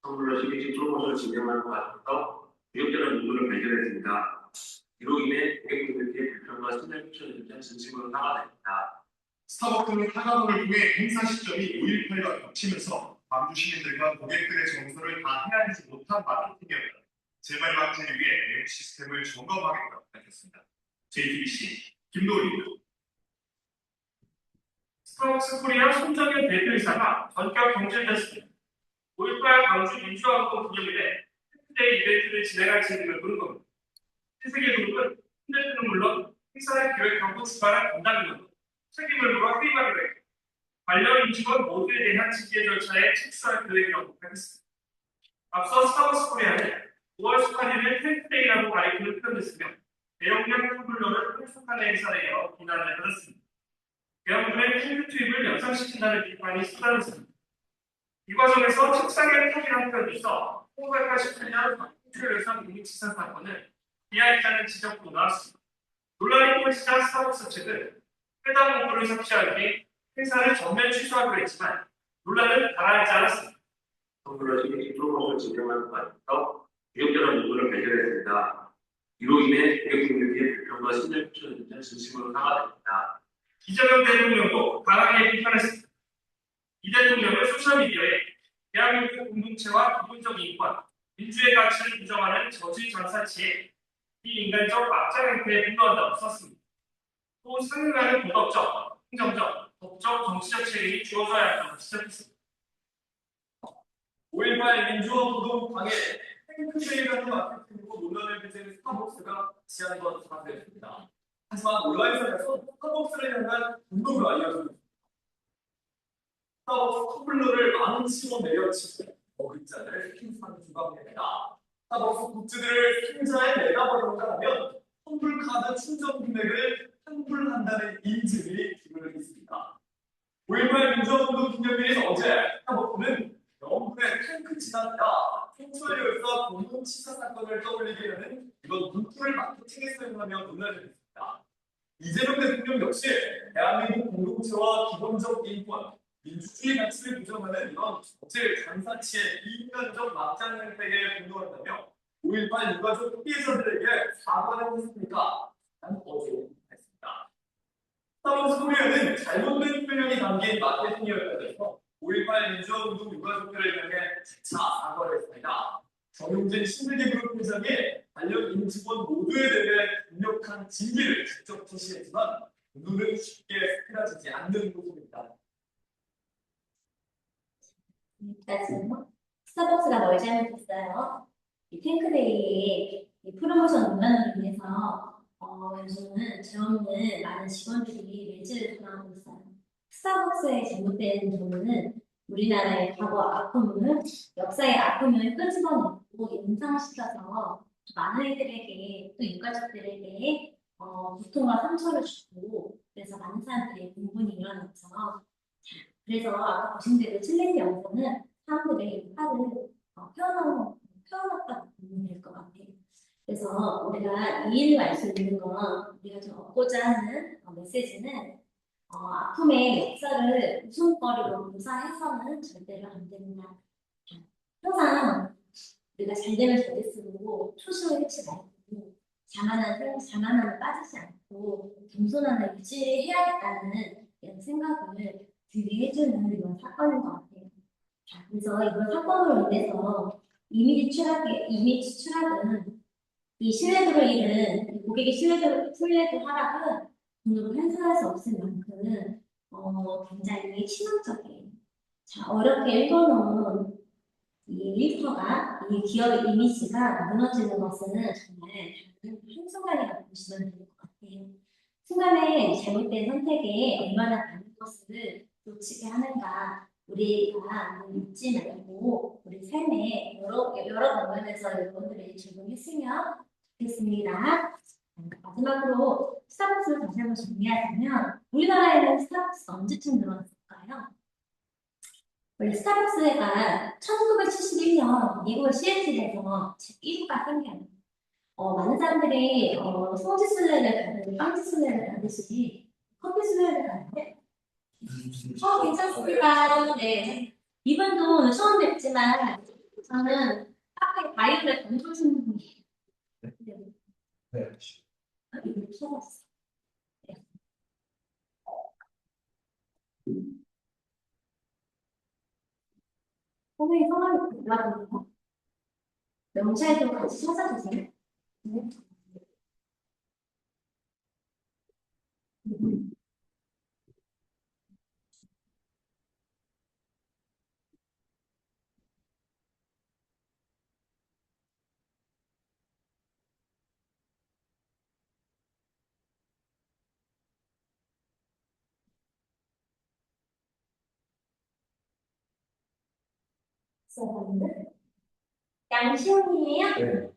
텀블러 시기식 프로모션을 진행하는 과정에서 부적절한 문구를 발견했습니다. 이로 인해 고객분들께 불편과 신뢰를 끼쳐드리자 진심으로 사과드립니다. 스타벅스는 하나문을 통해 행사 시점이 5.18과 겹치면서 광주 시민들과 고객들의 정서를 다 헤아리지 못한 마케팅이었다. 재발 방지를 위해 내용 시스템을 점검하겠다고 밝혔습니다. JTBC 김도훈입니다. 스타벅스 코리아 손정현 대표이사가 전격 경질됐습니다. 5.18 광주 민주화운동 기념일에 팬데이 이벤트를 진행할 책임을 부른 겁니다. 세계그룹은 팬데이는 물론 행사를 기획하고 주관할 담당인으로 책임을 물어 회의하기로 했고 관련 임직원 모두에 대한 징계 절차에 착수할 계획이라고 밝혔습니다. 앞서 스타벅스 코리아는 5월 18일을 팬데이라고 가리키는 표현을 쓰며 대용량 텀블러를 활성화하는 행사를 열어 비난을 받았습니다. 대형군의 핑크 투입을 연상시킨다는 비판이 쏟아졌습니다. 이 과정에서 책상에 탁이라는 표현이 있어 1988년 박종철 노무치사 사건을 비하했다는 지적도 나왔습니다. 논란이 커지자 스타벅스 측은 해당 문구를 삭제한 뒤 행사를 전면 취소하기로 했지만 논란은 가라앉지 않았습니다. 선물로 신규 프로모션을 진행하는 과정에서 부적절한 문구를 발견했습니다. 이로 인해 고객분들께 불편과 심려 끼치는 점 진심으로 사과드립니다. 이재명 대통령도 강하게 비판했습니다. 이 대통령은 소셜미디어에 대한민국 공동체와 기본적 인권, 민주의 가치를 부정하는 저지 장사치에 비인간적 막장 행태에 분노한다고 썼습니다. 또 상응하는 도덕적, 행정적, 법적, 정치적 책임이 주어져야 한다고 지적했습니다. 5.18 민주화 노동 방해 탱크데이라는 마케팅으로 논란을 빚은 스타벅스가 지한 건 사실입니다. 하지만 온라인상에서 스타벅스를 향한 분노가 이어지고 있습니다. 스타벅스 텀블러를 망치고 내려치고 어글자를 킹상 주방됩니다. 스타벅스 굿즈들을 상자에 내다버린가 하면 환불카드 충전 금액을 환불한다는 인증이 기록을 있습니다. 5.18 민주화운동 기념일인 어제 스타벅스는 명분의 탱크 지나다 총수열에서 공동치사 사건을 떠올리게 하는 이번 문구를 마케팅에 사용하며 논란을 했습니다. 이재명 대통령 역시 대한민국 공동체와 기본적 인권, 민주주의 가치를 부정하는 이런 저질 장사치의 비인간적 막장 행태에 분노한다며 5.18 유가족 피해자들에게 사과를 했습니다. 난 어조했습니다. 스타벅스 코리아는 잘못된 표현이 담긴 마케팅이었다면서 5.18 민주화운동 유가족들을 향해 재차 사과를 했습니다. 정용진 신세계 그룹 회장이 관련 임직원 모두에 대해 강력한 징계를 직접 지시했지만 분노는 쉽게 사라지지 않는 모습입니다. 여기까지요. 스타벅스가 뭘 잘못했어요? 이 탱크데이의 이 프로모션 논란으로 인해서 요즘은 재없는 많은 직원들이 매질을 당하고 있어요. 스타벅스의 잘못된 점은 우리나라의 과거 아픔을, 역사의 아픔을 끄집어내고 인상시켜서 많은 이들에게 또 유가족들에게 고통과 상처를 주고 그래서 많은 사람들의 분분이 일어났죠. 그래서 아까 보신 대로 칠레지 영상은 사람들의 화를 표현했다고 보면 될 것 같아요. 그래서 우리가 이 일을 알 수 있는 건 우리가 좀 얻고자 하는 메시지는 아픔의 역사를 웃음거리로 묘사해서는 절대로 안 된다. 항상 우리가 잘 되면 잘 될수록 초심을 잃지 말고 자만함을 빠지지 않고 겸손함을 유지해야겠다는 이런 생각을 들게 해주는 이런 사건인 것 같아요. 자, 그래서 이번 사건으로 인해서 이미지 추락은 이 신뢰도를 잃은 고객의 신뢰도 하락은 돈으로 환산할 수 없을 만큼 굉장히 치명적이에요. 자, 어렵게 읽어놓은 이 일터가 이 기업의 이미지가 무너지는 것은 정말 한순간이라고 보시면 될 것 같아요. 순간에 잘못된 선택에 얼마나 많은 것을 놓치게 하는가 우리가 잊지 말고 우리 삶에 여러 방면에서 여러분들이 적용했으면 좋겠습니다. 마지막으로 스타벅스를 다시 한번 정리하자면 우리나라에는 스타벅스가 언제쯤 들어왔을까요? 원래 스타벅스가 1971년 미국 시애틀에서 제1호가 생겨요. 많은 사람들이 송지 순례를 가는 빵지 순례를 가듯이 커피 순례를 가는데 괜찮습니다. 네. 이분도 처음 뵙지만 저는 카페 바이블에 건조하시는 분이에요. 네. 이분 키워봤어요. 네. 선생님 성함이 뭐라고요? 명찰도 같이 찾아주세요. 네. 양시원이에요? 네.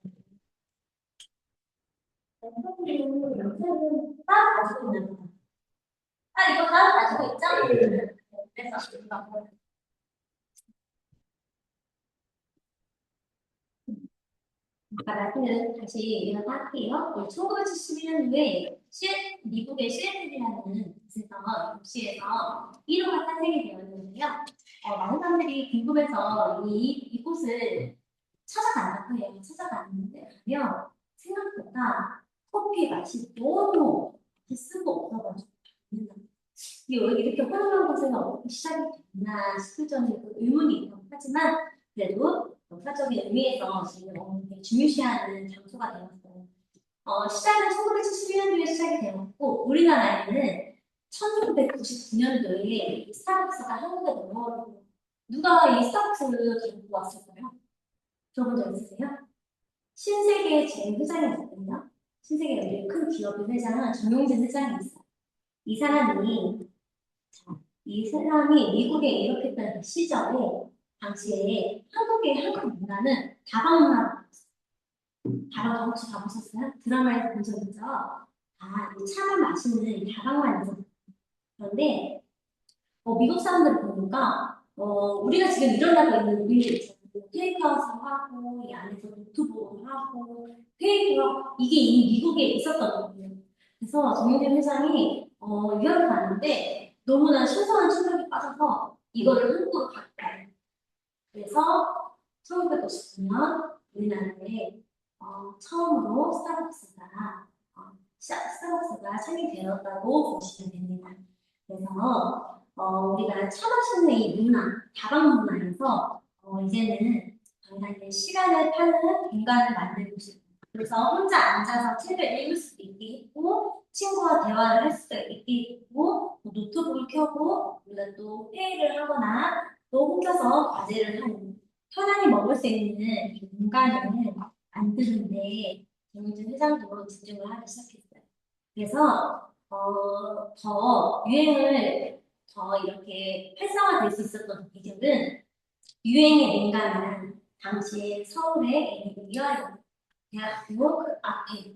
선생님, 영상은 따로 가지고 있는 거. 이거 따로 가지고 있죠? 네. 그래서 아까 말씀드린 다시 이어서 할게요. 1971년도에 미국의 시애틀이라는 곳에서 도시에서 1호가 탄생이 되었는데요. 많은 사람들이 궁금해서 이곳을 찾아간다고 해요. 찾아갔는데 가면 생각보다 커피 맛이 너무 비싸고 없어가지고 이게 왜 이렇게 허름한 곳에서 어떻게 시작이 됐나 싶을 정도로 그 의문이 있고 하지만 그래도 역사적인 의미에서 지금 되게 중요시하는 장소가 되었어요. 시작은 1971년도에 시작이 되었고 우리나라에는 1999년도에 스타벅스가 한국에 넘어오고 누가 이 스타벅스를 가지고 왔을까요? 들어본 적 있으세요? 신세계 제 회장이었거든요. 신세계 우리 큰 기업의 회장은 정용진 회장이 있어요. 이 사람이 미국에 이렇게 던 시절에 당시에 한국 문화는 다방 문화였어요. 다방 혹시 가보셨어요? 드라마에서 본 적 있죠? 이 차를 마시는 이 다방만 있어요. 그런데 미국 사람들 보니까 우리가 지금 일어나고 있는 일이 있잖아요. 테이크아웃을 하고 이 안에서 노트북을 하고 회의하고 이게 이미 미국에 있었던 거예요. 그래서 정영진 회장이 유학을 갔는데 너무나 신선한 충격에 빠져서 이거를 한국으로 갔어요. 그래서 1959년 우리나라에 처음으로 스타벅스가 창립되었다고 보시면 됩니다. 그래서 우리가 차 마시는 이 문화, 다방 문화에서 이제는 당장의 시간을 파는 공간을 만들고 싶어요. 그래서 혼자 앉아서 책을 읽을 수도 있게 했고 친구와 대화를 할 수도 있게 했고 노트북을 켜고 우리가 또 회의를 하거나 또 혼자서 과제를 하는 편안히 먹을 수 있는 이 공간을 만드는데 정윤진 회장도 집중을 하기 시작했어요. 그래서 더 유행을 더 이렇게 활성화될 수 있었던 비결은 유행에 민감한 당시에 서울의 미아요 대학교 그 앞에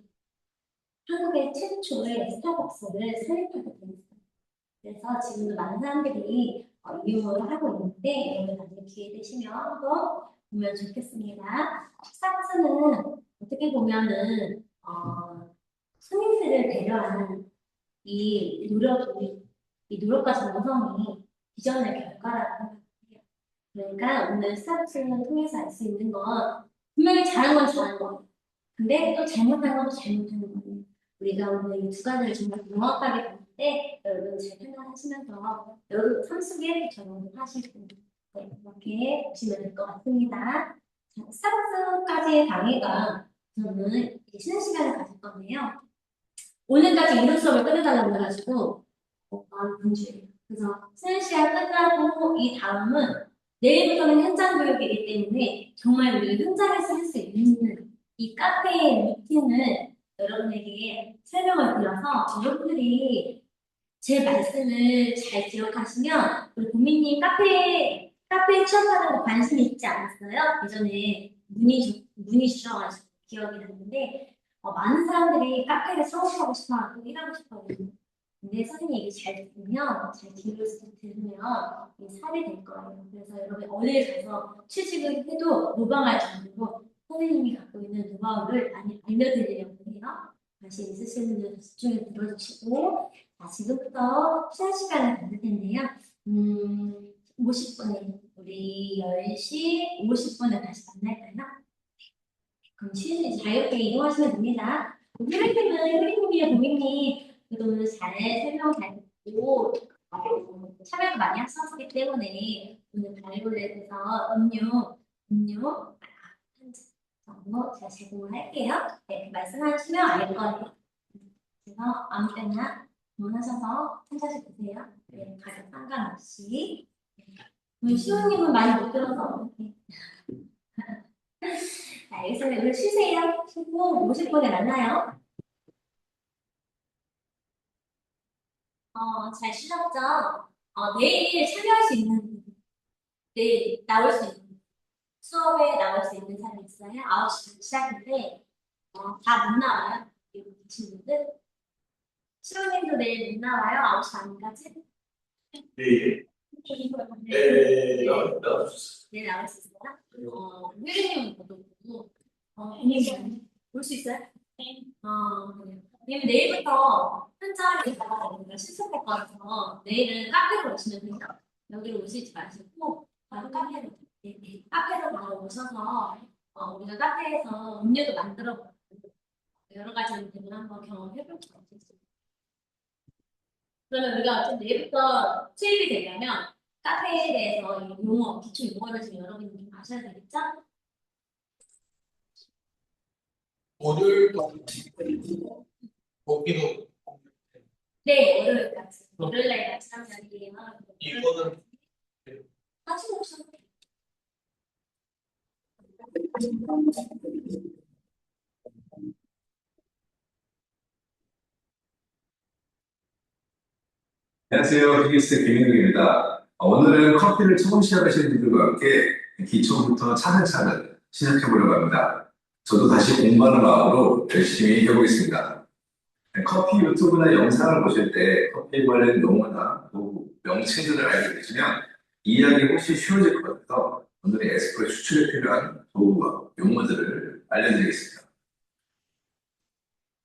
한국의 최초의 스타벅스를 설립하게 됐어요. 그래서 지금도 많은 사람들이 이용을 하고 있는데 여러분 나중에 기회 되시면 한번 보면 좋겠습니다. 스타벅스는 어떻게 보면은 손님들을 배려하는 이 노력과 정성이 비전의 결과라고 생각해요. 그러니까 오늘 스타벅스를 통해서 알 수 있는 건 분명히 잘한 건 잘한 거예요. 근데 또 잘못한 건 또 잘못한 거예요. 우리가 오늘 이 두 가지를 정말 명확하게 볼 때 여러분 잘 판단하시면서 여러분 삶 속에 적용을 하시고 이렇게 보시면 될 것 같습니다. 자, 스타벅스까지의 강의가 저는 이제 쉬는 시간을 가질 건데요. 오늘까지 이론 수업을 끝내달라고 해가지고 마음 분주해요. 그래서 쉬는 시간 끝나고 이 다음은 내일부터는 현장 교육이기 때문에 정말 우리 현장에서 할 수 있는 이 카페의 루틴을 여러분에게 설명을 드려서 여러분들이 제 말씀을 잘 기억하시면 우리 고민님 카페에 취업하는 거 관심 있지 않았어요? 예전에 문의 주셔가지고 기억이 났는데 많은 사람들이 카페를 창업하고 싶어하고 일하고 싶어하거든요. 근데 선생님이 얘기 잘 들으면 이 살이 될 거예요. 그래서 여러분 어딜 가서 취직을 해도 무방할 정도로 선생님이 갖고 있는 노하우를 많이 알려드리려고 해요. 관심 있으신 분들 집중해 들어주시고 자, 지금부터 쉬는 시간을 가질 텐데요. 50분에 우리 10시 50분에 다시 만날까요? 그럼 쉬는 자유롭게 이동하시면 됩니다. 힐링님의 고객님 그래도 오늘 잘 설명 잘 듣고 참여도 많이 하셨기 때문에 오늘 바이올렛에 대해서 음료 한 잔 정도 제가 제공을 할게요. 네, 말씀하시면 알 거예요. 그래서 아무 때나 주문하셔서 한 잔씩 드세요. 네, 가격 상관없이. 우리 시호님은 많이 못 들어서 어떡해. 자, 여기서 오늘 쉬세요. 쉬고 50분에 만나요. 잘 쉬셨죠? 내일 참여할 수 있는, 내일 나올 수 있는, 수업에 나올 수 있는 사람 있어요? 9시 시작인데, 다 못 나와요? 여기 계신 분들? 시호님도 내일 못 나와요? 9시 반까지? 네. 네. 나올 수 내일 나올 수 있어요? 회장님은 어떤 거고? 회장님 올 수 있어요? 네. 그래요. 왜냐면 내일부터 현장에 가서 실습할 거라서 내일은 카페로 오시면 되죠. 여기로 오시지 마시고 바로 카페로 카페로 바로 오셔서 우리가 카페에서 음료도 만들어 보고 여러 가지 음식을 한번 경험해 볼 수 있습니다. 그러면 우리가 좀 내일부터 투입이 되려면 카페에 대해서 이 용어, 기초 용어를 지금 여러분이 좀 아셔야 되겠죠? 오늘도 거기도 네, 월요일까지. 월요일날 같이 하면 되게요. 이거는 같이 오셔도 돼요. 안녕하세요. 피기스 김민욱입니다. 오늘은 커피를 처음 시작하시는 분들과 함께 기초부터 차근차근 시작해보려고 합니다. 저도 다시 공부하는 마음으로 열심히 해보겠습니다. 커피 유튜브나 영상을 보실 때 커피 관련 용어나 도구, 명칭들을 알게 되시면 이해하기 훨씬 쉬워질 것 같아서 오늘은 에스프레소 추출에 필요한 도구와 용어들을 알려드리겠습니다.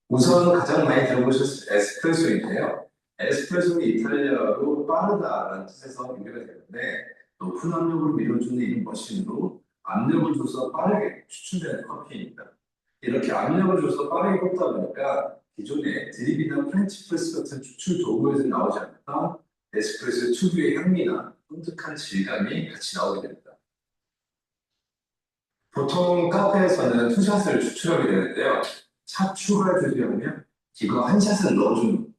우선 가장 많이 들어보셨을 에스프레소인데요. 에스프레소는 이탈리아어로 빠르다라는 뜻에서 연결이 되는데 높은 압력을 밀어주는 이 머신으로 압력을 줘서 빠르게 추출되는 커피입니다. 이렇게 압력을 줘서 빠르게 뽑다 보니까 기존의 드립이나 프렌치 프레스 같은 추출 도구에서 나오지 않았던 에스프레소 특유의 향미나 쫀득한 질감이 같이 나오게 됩니다. 보통 카페에서는 투샷을 추출하게 되는데요. 차 추가를 주시려면 이거 한 샷을 넣어주는 겁니다.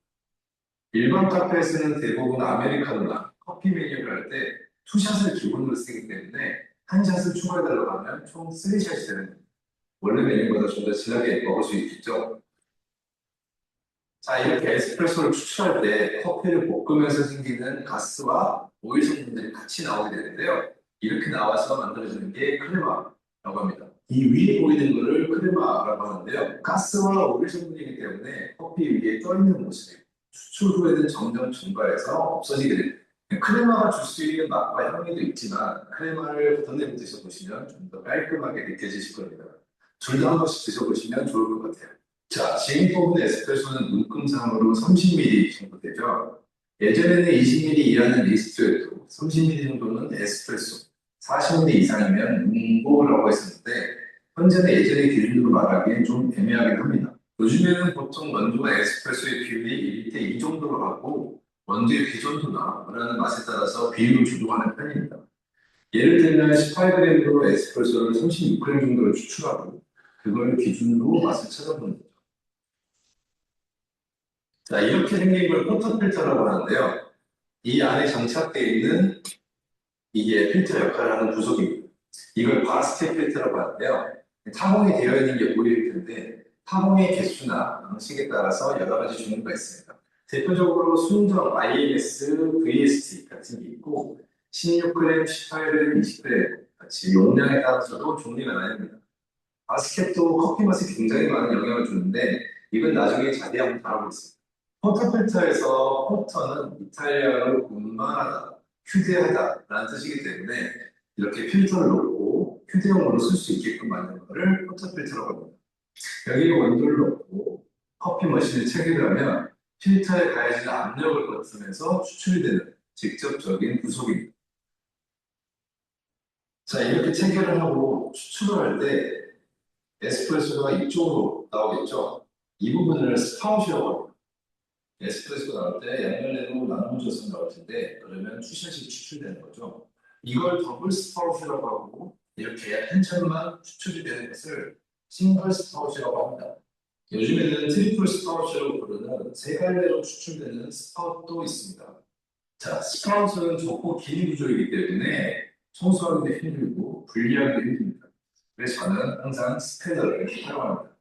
일반 카페에서는 대부분 아메리카노나 커피 메뉴를 할 때 투샷을 기본으로 쓰기 때문에 한 샷을 추가해달라고 하면 총 3샷이 되는 겁니다. 원래 메뉴보다 좀 더 진하게 먹을 수 있겠죠. 자, 이렇게 에스프레소를 추출할 때 커피를 볶으면서 생기는 가스와 오일 성분들이 같이 나오게 되는데요. 이렇게 나와서 만들어지는 게 크레마라고 합니다. 이 위에 보이는 거를 크레마라고 하는데요. 가스와 오일 성분이기 때문에 커피 위에 떠있는 모습이에요. 추출 후에는 점점 증발해서 없어지게 됩니다. 크레마가 줄 수 있는 맛과 향미도 있지만 크레마를 걷어내 드셔보시면 좀 더 깔끔하게 느껴지실 겁니다. 둘 다 한 번씩 드셔보시면 좋을 것 같아요. 자, 지금 뽑은 에스프레소는 문금상으로 30ml 정도 되죠. 예전에는 20ml 이하는 리스트였고 30ml 정도는 에스프레소, 40ml 이상이면 문고라고 했었는데 현재는 예전의 기준으로 말하기엔 좀 애매하긴 합니다. 요즘에는 보통 원두와 에스프레소의 비율이 1대 2 정도로 하고 원두의 비전도나 원하는 맛에 따라서 비율을 조정하는 편입니다. 예를 들면 18g으로 에스프레소를 36g 정도로 추출하고 그걸 기준으로 맛을 찾아보는 거죠. 자, 이렇게 생긴 걸 포터필터라고 하는데요. 이 안에 장착되어 있는 이게 필터 역할을 하는 부속입니다. 이걸 바스켓 필터라고 하는데요. 타공이 되어 있는 게 오일일 텐데 타공의 개수나 방식에 따라서 여러 가지 종류가 있습니다. 대표적으로 순정, IMS, VST 같은 게 있고 16g, 18g, 20g 같이 용량에 따라서도 종류가 나뉩니다. 바스켓도 커피 맛에 굉장히 많은 영향을 주는데 이건 나중에 자세히 한번 다뤄보겠습니다. 포터필터에서 포터는 이탈리아어로 운만하다, 휴대하다라는 뜻이기 때문에 이렇게 필터를 놓고 휴대용으로 쓸 수 있게끔 만든 것을 포터필터라고 합니다. 여기에 원두를 넣고 커피 머신을 체결하면 필터에 가해지는 압력을 거치면서 추출이 되는 직접적인 부속입니다. 자, 이렇게 체결을 하고 추출을 할 때 에스프레소가 이쪽으로 나오겠죠? 이 부분을 스파웃이라고 합니다. 에스프레소가 나올 때 양면으로 나눠져서 나올 텐데 그러면 투샷이 추출되는 거죠. 이걸 더블 스파웃이라고 하고 이렇게 한 샷만 추출이 되는 것을 싱글 스파웃이라고 합니다. 요즘에는 트리플 스파웃이라고 부르는 세 갈래로 추출되는 스파웃도 있습니다. 자, 스파웃은 좁고 긴 구조이기 때문에 청소하기도 힘들고 분리하기도 힘듭니다. 그래서 저는 항상 스패너를 사용합니다.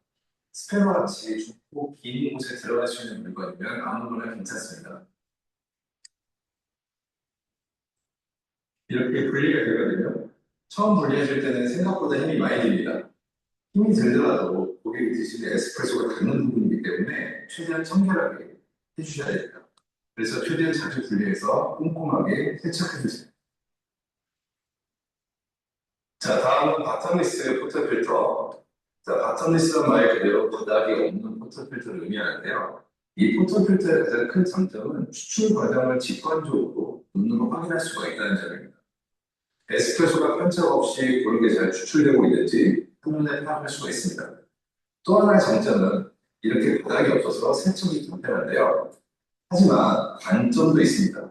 스패너 같이 좁고 긴 곳에 들어갈 수 있는 물건이면 아무거나 괜찮습니다. 이렇게 분리가 되거든요. 처음 분리하실 때는 생각보다 힘이 많이 듭니다. 힘이 들더라도 고객이 드시는 에스프레소가 닿는 부분이기 때문에 최대한 청결하게 해주셔야 됩니다. 그래서 최대한 자주 분리해서 꼼꼼하게 세척해주세요. 자, 다음은 바텀리스 포터필터. 자, 바텀리스는 말 그대로 바닥이 없는 포터필터를 의미하는데요. 이 포터필터의 가장 큰 장점은 추출 과정을 직관적으로 눈으로 확인할 수가 있다는 점입니다. 에스프레소가 편차 없이 고르게 잘 추출되고 있는지 한눈에 파악할 수가 있습니다. 또 하나의 장점은 이렇게 바닥이 없어서 세척이 간편한데요. 하지만 단점도 있습니다.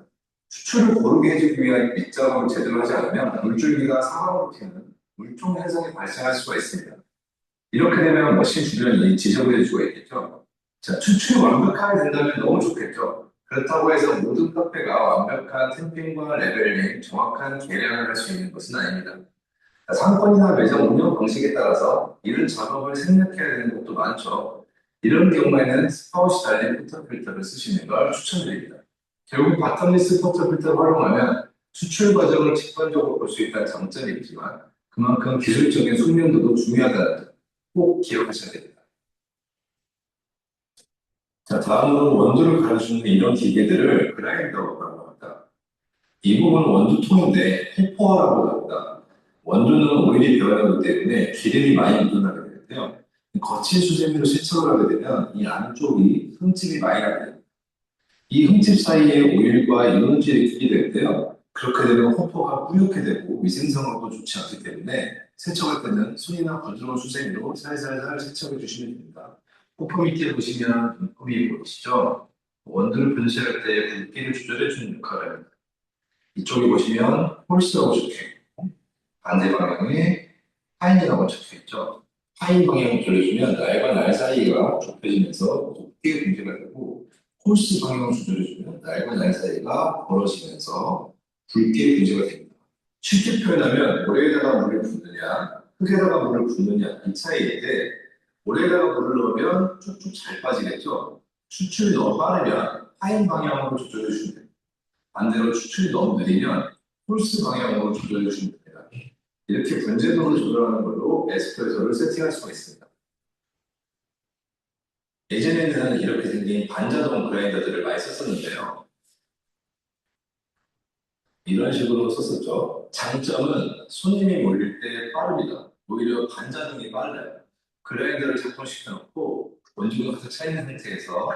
추출을 고르게 해주기 위한 밑작업을 제대로 하지 않으면 물줄기가 사방으로 튀는 물총 현상이 발생할 수가 있습니다. 이렇게 되면 머신 주변이 지저분해질 수가 있겠죠. 자, 추출이 완벽하게 된다면 너무 좋겠죠. 그렇다고 해서 모든 카페가 완벽한 템핑과 레벨링, 정확한 계량을 할 수 있는 것은 아닙니다. 자, 상권이나 매장 운영 방식에 따라서 이런 작업을 생략해야 되는 것도 많죠. 이런 경우에는 스파웃이 달린 포터필터를 쓰시는 걸 추천드립니다. 결국 바텀리스 포터필터를 활용하면 추출 과정을 직관적으로 볼 수 있다는 장점이 있지만 그만큼 기술적인 숙련도도 중요하다는 점 꼭 기억하셔야 됩니다. 자, 다음으로 원두를 갈아주는 이런 기계들을 그라인더라고 합니다. 이 부분은 원두통인데 호퍼라고 합니다. 원두는 오일이 배어나기 때문에 기름이 많이 묻어나게 되는데요. 거친 수세미로 세척을 하게 되면 이 안쪽이 흠집이 많이 나게 됩니다. 이 흠집 사이에 오일과 이온질이 끼게 되는데요. 그렇게 되면 호퍼가 뿌옇게 되고 위생상으로도 좋지 않기 때문에 세척할 때는 손이나 부드러운 수세미로 살살살 세척해 주시면 됩니다. 호퍼 밑에 보시면 눈금이 보이시죠? 원두를 분쇄할 때 굵기를 조절해 주는 역할을 합니다. 이쪽에 보시면 홀스라고 적혀있고 반대 방향에 파인이라고 적혀있죠. 파인 방향을 조절해주면 날과 날 사이가 좁혀지면서 높게 분쇄가 되고 홀스 방향을 조절해주면 날과 날 사이가 벌어지면서 굵게 분쇄가 됩니다. 쉽게 표현하면 모래에다가 물을 붓느냐 흙에다가 물을 붓느냐 이 차이인데 모래에다가 물을 넣으면 쭉쭉 잘 빠지겠죠. 추출이 너무 빠르면 파인 방향으로 조절해 주시면 됩니다. 반대로 추출이 너무 느리면 홀스 방향으로 조절해 주시면 됩니다. 이렇게 분쇄도를 조절하는 걸로 에스프레소를 세팅할 수가 있습니다. 예전에는 이렇게 생긴 반자동 그라인더들을 많이 썼었는데요. 이런 식으로 썼었죠. 장점은 손님이 몰릴 때 빠릅니다. 오히려 반자동이 빨라요. 그라인더를 작동시켜 놓고 원주가 가득 차 있는 상태에서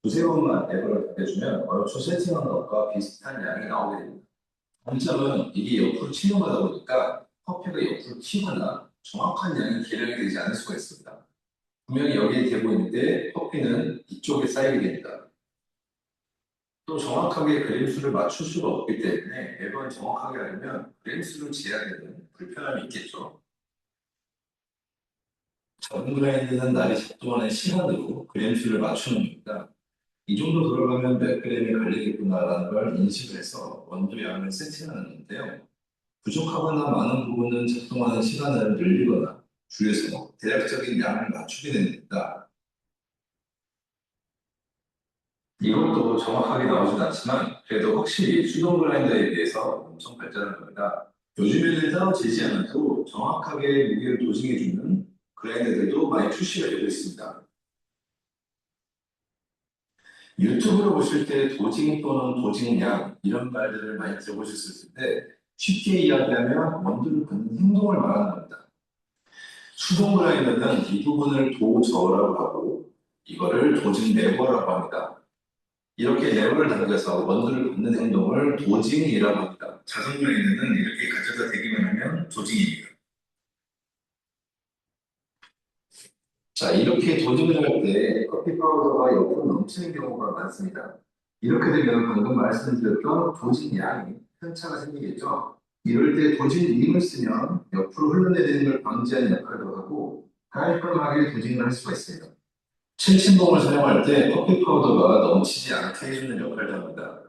두세 번만 레버를 당겨주면 얼추 세팅한 것과 비슷한 양이 나오게 됩니다. 단점은 이게 옆으로 튀어나가다 보니까 커피가 옆으로 튀거나 정확한 양이 계량이 되지 않을 수가 있습니다. 분명히 여기에 대고 있는데 커피는 이쪽에 쌓이게 됩니다. 또 정확하게 그램수를 맞출 수가 없기 때문에 매번 정확하게 하려면 그램수를 재야 되는 불편함이 있겠죠. 작은 그라인드는 날이 작동하는 시간으로 그램수를 맞추는 겁니다. 이 정도 들어가면 몇 그램이 갈리겠구나라는 걸 인식을 해서 원두 양을 세팅하는데요. 부족하거나 많은 부분은 작동하는 시간을 늘리거나 줄여서 대략적인 양을 맞추게 됩니다. 이것도 정확하게 나오진 않지만 그래도 확실히 수동 그라인더에 비해서 엄청 발전한 겁니다. 요즘에는 따로 제시하면서 정확하게 무게를 도징해주는 그라인더들도 많이 출시가 되고 있습니다. 유튜브로 보실 때 도징 또는 도징량 이런 말들을 많이 들어보셨을 텐데 쉽게 이야기하면 원두를 붓는 행동을 말하는 겁니다. 수동 그라인더는 이 부분을 도저라고 하고 이거를 도징 레버라고 합니다. 이렇게 레버를 당겨서 원두를 붓는 행동을 도징이라고 합니다. 자동 그라인더는 이렇게 가져다 대기만 하면 도징입니다. 자, 이렇게 도징을 할 때 커피 파우더가 옆으로 넘치는 경우가 많습니다. 이렇게 되면 방금 말씀드렸던 도징 양이 편차가 생기겠죠. 이럴 때 도징 림을 쓰면 옆으로 흘러내리는 걸 방지하는 역할도 하고 깔끔하게 도징을 할 수가 있습니다. 칠침봉을 사용할 때 커피 파우더가 넘치지 않게 해주는 역할도 합니다.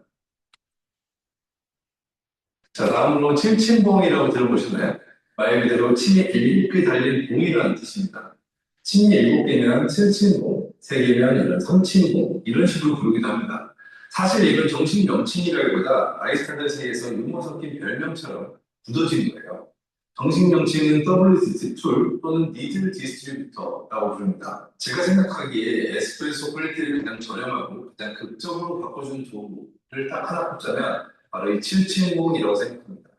자, 다음으로 칠침봉이라고 들어보셨나요? 말 그대로 침이 7개 달린 봉이라는 뜻입니다. 침이 7개면 7침봉, 3개면 이런 3침봉 이런 식으로 부르기도 합니다. 사실 이건 정식 명칭이라기보다 바리스타들 사이에서 유머 섞인 별명처럼 굳어진 거예요. 정식 명칭은 WDT 툴 또는 니즐 디스트리뷰터라고 부릅니다. 제가 생각하기에 에스프레소 퀄리티를 가장 저렴하고 가장 극적으로 바꿔주는 도구를 딱 하나 꼽자면 바로 이 770이라고 생각합니다.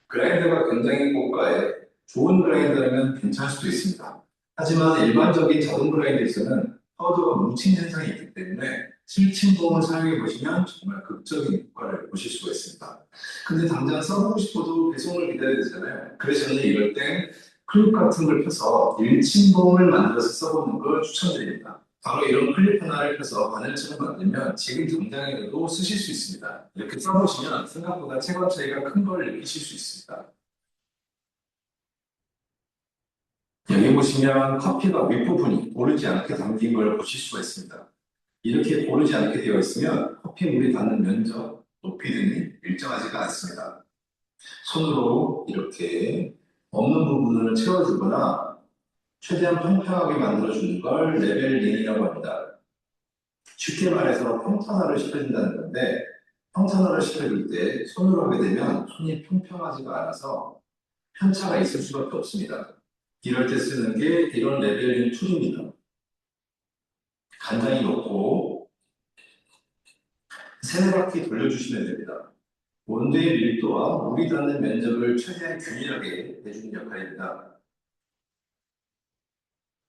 그라인더가 굉장히 고가에 좋은 그라인더라면 괜찮을 수도 있습니다. 하지만 일반적인 자동 그라인더에서는 파우더가 뭉친 현상이 있기 때문에 실침봉을 사용해 보시면 정말 극적인 효과를 보실 수가 있습니다. 근데 당장 써보고 싶어도 배송을 기다려야 되잖아요. 그래서 저는 이럴 땐 클립 같은 걸 펴서 일침봉을 만들어서 써보는 걸 추천드립니다. 바로 이런 클립 하나를 펴서 바늘처럼 만들면 지금 당장이라도 쓰실 수 있습니다. 이렇게 써보시면 생각보다 체감 차이가 큰 걸 느끼실 수 있습니다. 여기 보시면 커피가 윗부분이 고르지 않게 담긴 걸 보실 수가 있습니다. 이렇게 고르지 않게 되어 있으면 커피 물이 닿는 면적, 높이 등이 일정하지가 않습니다. 손으로 이렇게 없는 부분을 채워주거나 최대한 평평하게 만들어주는 걸 레벨링이라고 합니다. 쉽게 말해서 평탄화를 시켜준다는 건데 평탄화를 시켜줄 때 손으로 하게 되면 손이 평평하지가 않아서 편차가 있을 수밖에 없습니다. 이럴 때 쓰는 게 이런 레벨링 툴입니다. 간단히 놓고 세네 바퀴 돌려주시면 됩니다. 원두의 밀도와 물이 닿는 면적을 최대한 균일하게 해주는 역할입니다.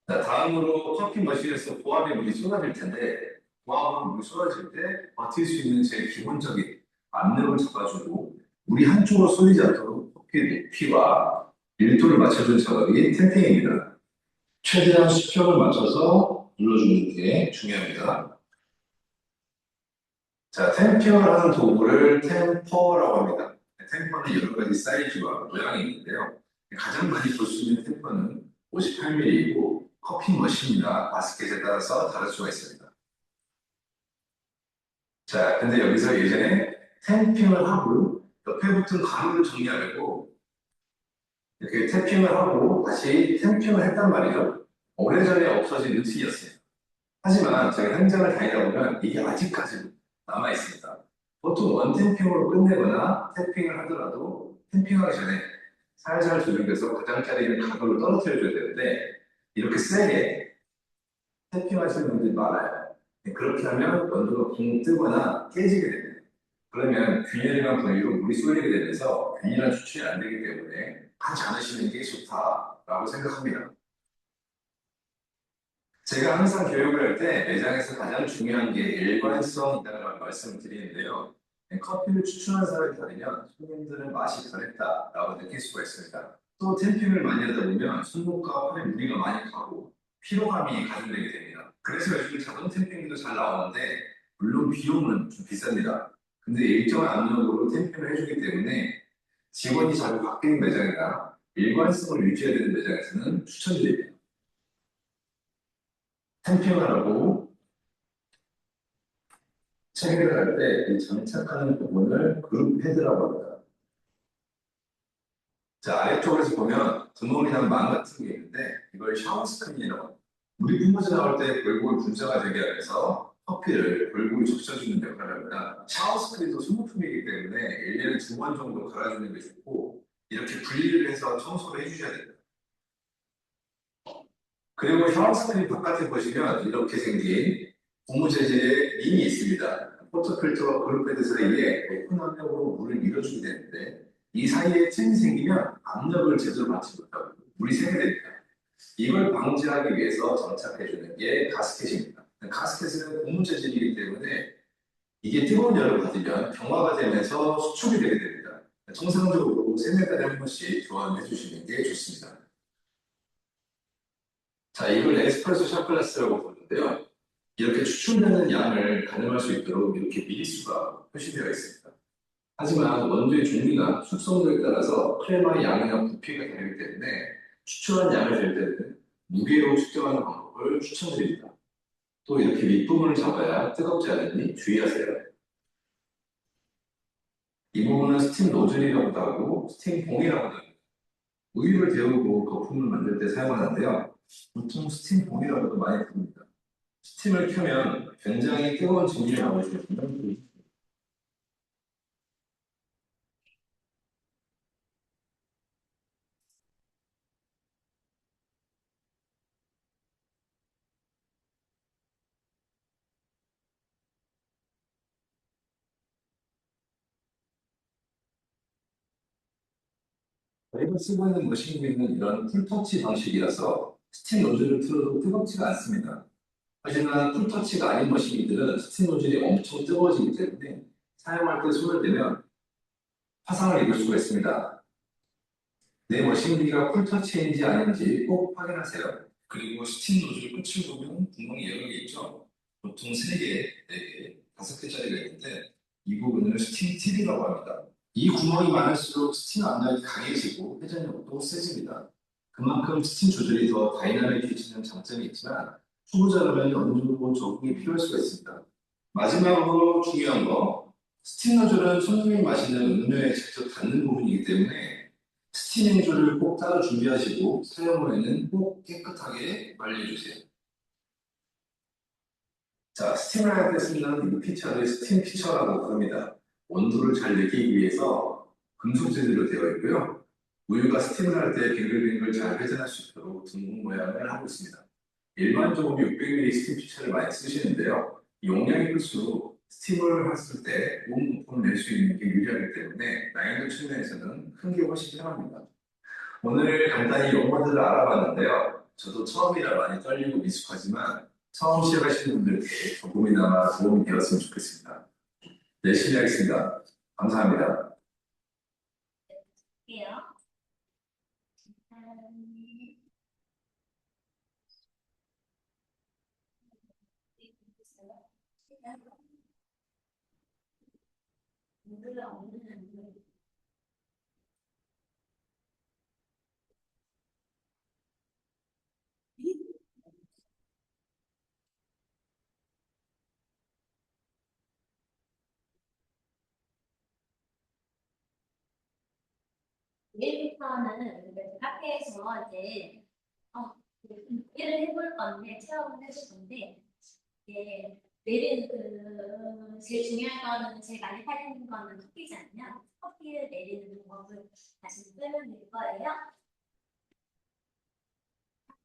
자, 다음으로 커피 머신에서 보압에 물이 쏟아질 텐데 보압으로 물이 쏟아질 때 버틸 수 있는 제일 기본적인 압력을 잡아주고 물이 한쪽으로 쏠리지 않도록 커피 높이와 밀도를 맞춰주는 작업이 템핑입니다. 최대한 수평을 맞춰서 눌러주는 게 중요합니다. 자, 템핑을 하는 도구를 템퍼라고 합니다. 템퍼는 여러 가지 사이즈와 모양이 있는데요. 가장 많이 볼 수 있는 템퍼는 58mm이고 커피 머신이나 바스켓에 따라서 다를 수가 있습니다. 자, 근데 여기서 예전에 템핑을 하고 옆에 붙은 가루를 정리하려고 이렇게 탭핑을 하고 다시 템핑을 했단 말이죠. 오래전에 없어진 루틴이었어요. 하지만 제가 현장을 다니다 보면 이게 아직까지 남아 있습니다. 보통 원템핑으로 끝내거나 탭핑을 하더라도 템핑하기 전에 살살 조정해서 가장자리에 있는 가루를 떨어뜨려줘야 되는데 이렇게 세게 탭핑하시는 분들이 많아요. 그렇게 하면 원두가 붕 뜨거나 깨지게 됩니다. 그러면 균열이나 분유로 물이 쏠리게 되면서 균일한 추출이 안 되기 때문에 하지 않으시는 게 좋다라고 생각합니다. 제가 항상 교육을 할 때 매장에서 가장 중요한 게 일관성이다라고 말씀을 드리는데요. 커피를 추천하는 사람이 다르면 손님들은 맛이 변했다라고 느낄 수가 있습니다. 또 템핑을 많이 하다 보면 손목과 팔에 무리가 많이 가고 피로감이 가중되게 됩니다. 그래서 요즘 자동 템핑도 잘 나오는데 물론 비용은 좀 비쌉니다. 근데 일정한 압력으로 템핑을 해주기 때문에 직원이 자주 바뀌는 매장이나 일관성을 유지해야 되는 매장에서는 추천드립니다. 템핑을 하고 체결을 할 때 이 장착하는 부분을 그룹 헤드라고 합니다. 자, 아래쪽에서 보면 드물이 난 망 같은 게 있는데 이걸 샤워 스크린이라고 합니다. 물이 뿜어져 나올 때 골고루 분자가 되게 하면서 커피를 골고루 적셔주는 역할을 합니다. 샤워 스크린도 소모품이기 때문에 1년에 2번 정도 갈아주는 게 좋고 이렇게 분리를 해서 청소를 해주셔야 됩니다. 그리고 샤워 스크린 바깥에 보시면 이렇게 생긴 고무 재질의 링이 있습니다. 포토필터와 그룹패드 사이에 높은 압력으로 물을 밀어주게 되는데 이 사이에 틈이 생기면 압력을 제대로 받지 못하고 물이 새게 됩니다. 이걸 방지하기 위해서 장착해주는 게 가스켓입니다. 가스켓은 고무 재질이기 때문에 이게 뜨거운 열을 받으면 경화가 되면서 수축이 되게 됩니다. 정상적으로 세네 달에 한 번씩 교환해 주시는 게 좋습니다. 자, 이걸 에스프레소 샷 글라스라고 부르는데요. 이렇게 추출되는 양을 가늠할 수 있도록 이렇게 미리수가 표시되어 있습니다. 하지만 원두의 종류나 숙성도에 따라서 크레마의 양이나 부피가 다르기 때문에 추출한 양을 잴 때는 무게로 측정하는 방법을 추천드립니다. 또 이렇게 밑부분을 잡아야 뜨겁지 않으니 주의하세요. 이 부분은 스팀 노즐이라고도 하고 스팀 봉이라고도 합니다. 우유를 데우고 거품을 만들 때 사용하는데요. 보통 스팀 봉이라고도 많이 부릅니다. 스팀을 켜면 굉장히 뜨거운 증기를 나오시거든요. 저희가 쓰고 있는 머신기는 이런 풀터치 방식이라서 스팀 노즐을 틀어도 뜨겁지가 않습니다. 하지만 풀터치가 아닌 머신기들은 스팀 노즐이 엄청 뜨거워지기 때문에 사용할 때 손을 대면 화상을 입을 수가 있습니다. 내 머신기가 풀터치인지 아닌지 꼭 확인하세요. 그리고 스팀 노즐 끝을 보면 구멍이 여러 개 있죠. 보통 3개, 4개, 5개짜리가 있는데 이 부분을 스팀 팁이라고 합니다. 이 구멍이 많을수록 스팀 압력이 강해지고 회전력도 세집니다. 그만큼 스팀 조절이 더 다이나믹해지는 장점이 있지만 초보자라면 어느 정도 적응이 필요할 수가 있습니다. 마지막으로 중요한 거, 스팀 노즐은 손님이 마시는 음료에 직접 닿는 부분이기 때문에 스팀 행주를 꼭 따로 준비하시고 사용 후에는 꼭 깨끗하게 말려주세요. 자, 스팀을 할 때 쓰는 이 피처를 스팀 피처라고 부릅니다. 온도를 잘 내기 위해서 금속 재질로 되어 있고요. 우유가 스팀을 할 때 빙글빙글 잘 회전할 수 있도록 둥근 모양을 하고 있습니다. 일반적으로 600ml 스팀 피처를 많이 쓰시는데요. 용량이 클수록 스팀을 했을 때 온 부품을 낼 수 있는 게 유리하기 때문에 난이도 측면에서는 큰 게 훨씬 편합니다. 오늘 간단히 용어들을 알아봤는데요. 저도 처음이라 많이 떨리고 미숙하지만 처음 시작하시는 분들께 조금이나마 도움이 되었으면 좋겠습니다. 열심히 하겠습니다. 감사합니다. 볼게요. 내일부터는 카페에서 이제 일을 해볼 건데 체험을 해볼 건데 내리는 제일 중요한 거는 제일 많이 팔리는 거는 커피잖아요. 커피를 내리는 방법을 다시 설명드릴 거예요.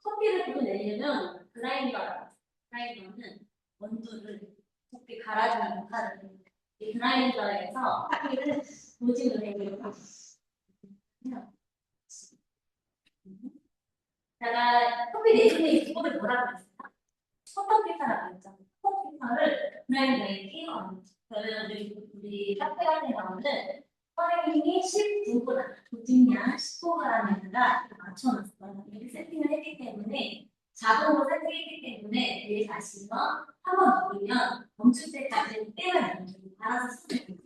커피를 또 내리려면 그라인더는 원두를 커피 갈아주는 역할을 해요. 이 그라인더에서 커피를 도징을 해요. 제가 커피 내리는 이법을 뭐라고 그랬어요? 컵커피터라고 했죠. 컵커피터를 그라인더에 끼워요. 그러면 우리 카페 같은 경우는 선생님이 19g, 조직량 15g에다가 맞춰놨어요. 이렇게 세팅을 했기 때문에 자동으로 세팅했기 때문에 내일 가시면 한번 누르면 멈출 때까지 때만 안 주고 알아서 쓰면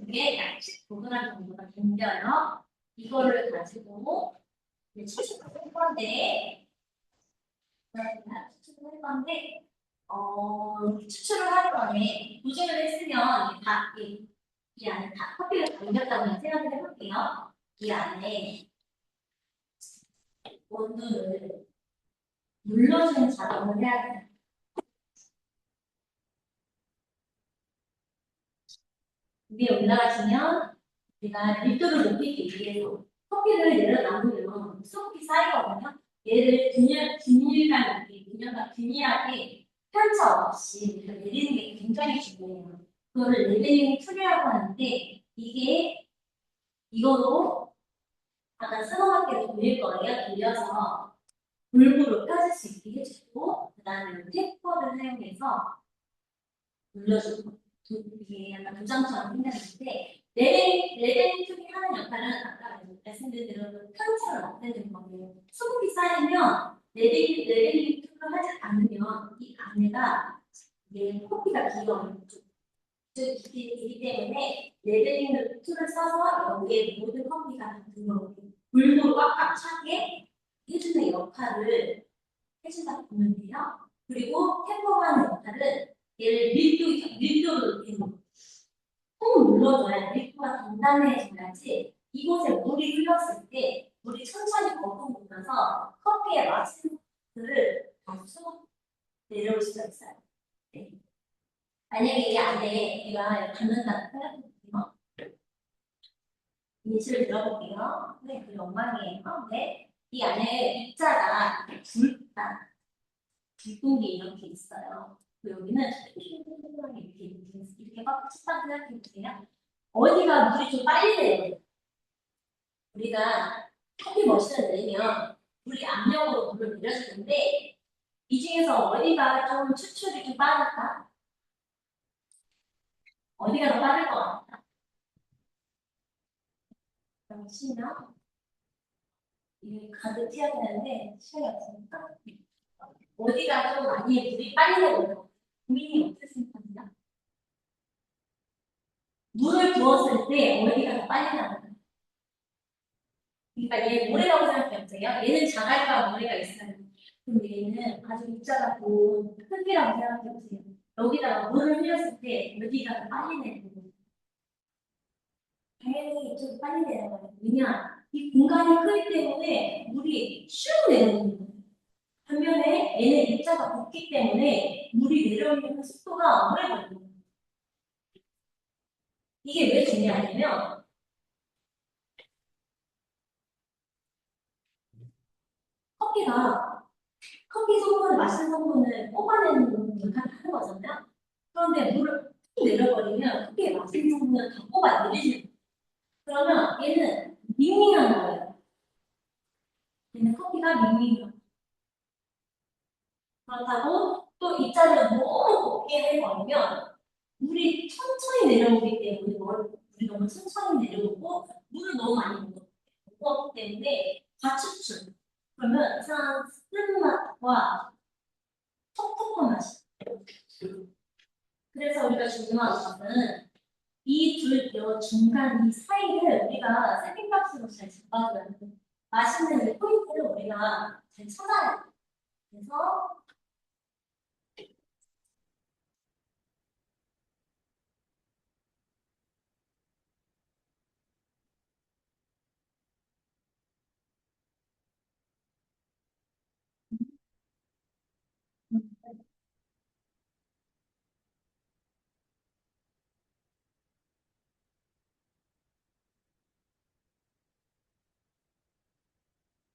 이게 약 19g 정도가 생겨요. 이거를 가지고 추측을 할 건데 추출을 할 건데 도전을 했으면 이 안에 다 커피가 담겼다고 생각을 해볼게요. 이 안에 원두를 눌러주는 작업을 해야 돼요. 위에 올라가시면 우리가 밀도를 높이기 위해서 커피를 내려놔두면 수분이 쌓이거든요. 얘를 균일하게 편차 없이 내리는 게 굉장히 중요해요. 그거를 레벨링 툴이라고 하는데 이거로 아까 스노우바퀴를 돌릴 거예요. 돌려서 골고루 펴질 수 있게 해주고 그다음에 테이퍼를 사용해서 눌러주고 이게 약간 도장처럼 생겼는데 레벨링 툴이 하는 역할은 아까 말씀드린 대로 편차를 없애는 거예요. 수분이 쌓이면 레벨링 툴을 하지 않으면 이 안에가 커피가 기어요. 이기 때문에 레벨링 툴을 써서 여기에 모든 커피가 들어오게 골고루 꽉꽉 차게 해주는 역할을 해준다고 보면 돼요. 그리고 템포하는 역할은 얘를 밀도를 높이는 거예요. 꾹 눌러줘야 밀도가 단단해져야지 이곳에 물이 흘렀을 때 물이 천천히 거품오면서 커피의 맛을 다수 내려올 수가 있어요. 네. 만약에 이 안에 우리가 닿는다고 생각해볼게요. 예시를 들어볼게요. 네, 그 엉망이에요. 네. 이 안에 입자가 불공기 이렇게 있어요. 여기는 이렇게 막 식당 생각해보세요. 어디가 물이 좀 빨리 돼요. 우리가 커피 머신을 내리면 물이 압력으로 물을 내려주는데 이 중에서 어디가 좀 추출이 좀 빠를까? 어디가 더 빠를 것 같아? 잠시만요. 이게 가득 찌야 되는데 시간이 없으니까 어디가 좀 많이 물이 빨리 내려요? 고민이 어떻게 생각하세요? 물을 부었을 때 어디가 더 빨리 나와요? 그러니까 얘 모래라고 생각해보세요. 얘는 자갈과 모래가 있어요. 그럼 얘는 아주 입자라고 흙이라고 생각해보세요. 여기다가 물을 흘렸을 때 어디가 더 빨리 내려요? 당연히 이쪽이 빨리 내려가요. 왜냐? 이 공간이 크기 때문에 물이 슉 내려오는 거예요. 반면에 얘는 입자가 붓기 때문에 물이 내려오는 속도가 오래 걸려요. 이게 왜 중요하냐면 커피가 커피 성분을 마시는 성분을 뽑아내는 역할을 하는 거잖아요. 그런데 물을 푹 내려버리면 커피의 마시는 성분을 다 뽑아내리는 거예요. 그러면 얘는 밍밍한 거예요. 얘는 커피가 밍밍해요. 그렇다고 또 입자를 너무 곱게 해버리면 물이 천천히 내려오기 때문에 물이 너무 천천히 내려오고 물을 너무 많이 먹었기 때문에 과추출. 그러면 이상한 쓴맛과 텁텁한 맛이. 그래서 우리가 중요한 것은 이 둘 중간 이 사이를 우리가 세팅값으로 잘 잡아줘야 돼. 맛있는 이 포인트를 우리가 잘 찾아야 돼. 그래서